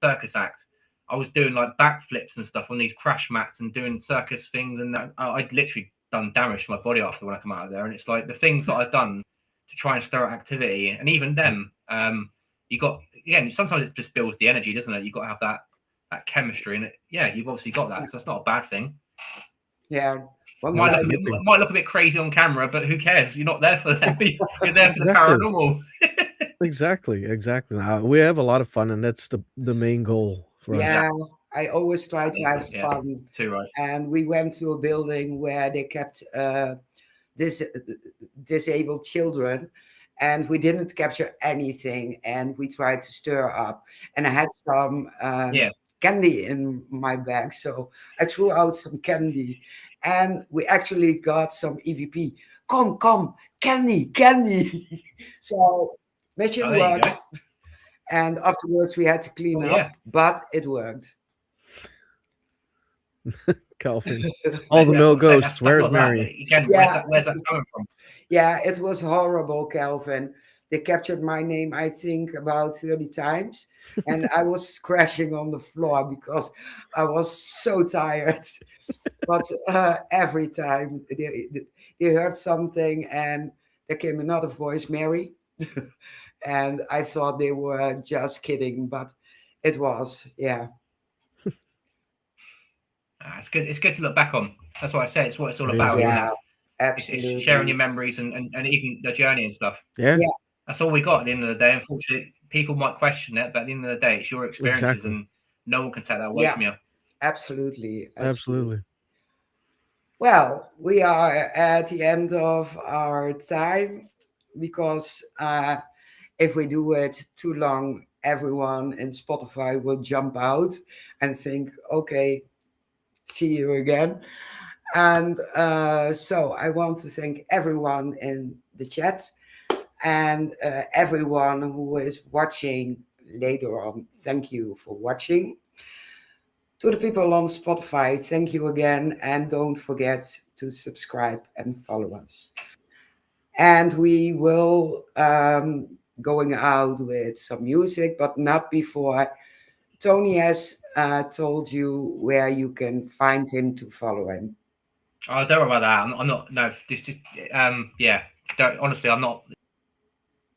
circus act. I was doing like backflips and stuff on these crash mats and doing circus things, and I'd literally done damage to my body after when I come out of there. And it's like the things that I've done to try and stir up activity, and even them, you got again. Sometimes it just builds the energy, doesn't it? You got to have that chemistry, and yeah, you've obviously got that, so that's not a bad thing. Yeah. One Might look time, a bit Absolutely. might look a bit crazy on camera, but who cares? You're not there for them. You're there for the Exactly. paranormal. Exactly. We have a lot of fun, and that's the main goal for us. yeah, I always try to have Yeah, fun. too right. And we went to a building where they kept dis- disabled children, and we didn't capture anything, and we tried to stir up. And I had some Yeah. candy in my bag, so I threw out some candy, and we actually got some EVP. Come, candy. So Oh, mission there you go. worked, and afterwards we had to clean Oh up, yeah. but it worked. Calvin, all the That's male what I'm saying. ghosts. That's Where's not that. Mary? Again, Yeah, where's that coming from? yeah, it was horrible, Calvin. They captured my name, I think, about 30 times, and I was crashing on the floor because I was so tired. But every time they heard something, and there came another voice, Mary, and I thought they were just kidding, but it was, yeah, It's good. It's good to look back on. That's what I say. It's what it's all It is, about, isn't yeah. yeah, it? It's sharing absolutely. your memories and even the journey and stuff. Yeah, Yeah, That's all we got at the end of the day. Unfortunately, people might question it, but at the end of the day, it's your experiences, exactly. and no one can take that away yeah, from you. absolutely. Absolutely. Well, we are at the end of our time because if we do it too long, everyone in Spotify will jump out and think, okay, see you again. And so I want to thank everyone in the chat and everyone who is watching later on. Thank you for watching. To the people on Spotify, thank you again. And don't forget to subscribe and follow us. And we will going out with some music, but not before Tony has told you where you can find him to follow him. Oh, don't worry about that. I'm not. No, just yeah. Don't, honestly, I'm not.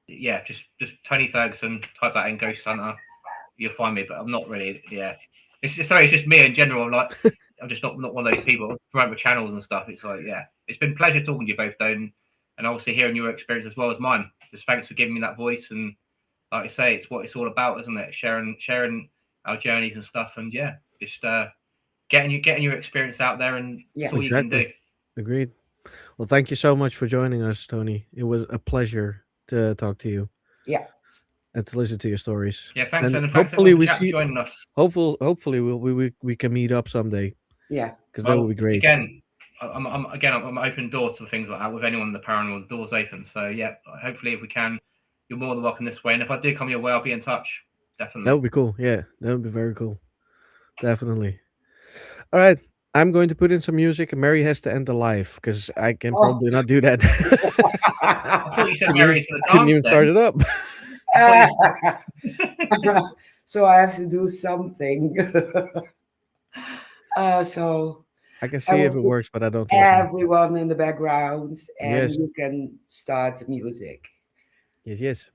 Yeah, just Tony Ferguson. Type that in Ghost Hunter. You'll find me, but I'm not really. Yeah, it's just sorry. It's just me in general. I'm just not one of those people who promote my channels and stuff. It's like, yeah, it's been a pleasure talking to you both, though, and obviously hearing your experience as well as mine. Just thanks for giving me that voice, and like I say, it's what it's all about, isn't it? Sharing our journeys and stuff, and yeah, just getting your experience out there, and Yeah. it's all you can do. Exactly. Agreed. Well, thank you so much for joining us, Tony. It was a pleasure to talk to you Yeah. and to listen to your stories. Yeah, thanks, And and thanks hopefully everyone for we chat, see. joining us. Hopefully we can meet up someday Yeah. because that would Well, be great. again, I'm open door to things like that with anyone in the paranormal. The door's open. So yeah, hopefully if we can, you're more than welcome this way. And if I do come your way, I'll be in touch. That Definitely. would be cool. Yeah, that would be very cool. Definitely. All right. I'm going to put in some music, and Mary has to end the live because I can Oh. probably not do that. I thought you said couldn't even, Mary's for the couldn't dance even start then. it up. I thought you So I have to do something. So I can I see will if it put works, but I don't listen. everyone in the background and Yes, you can start the music. yes.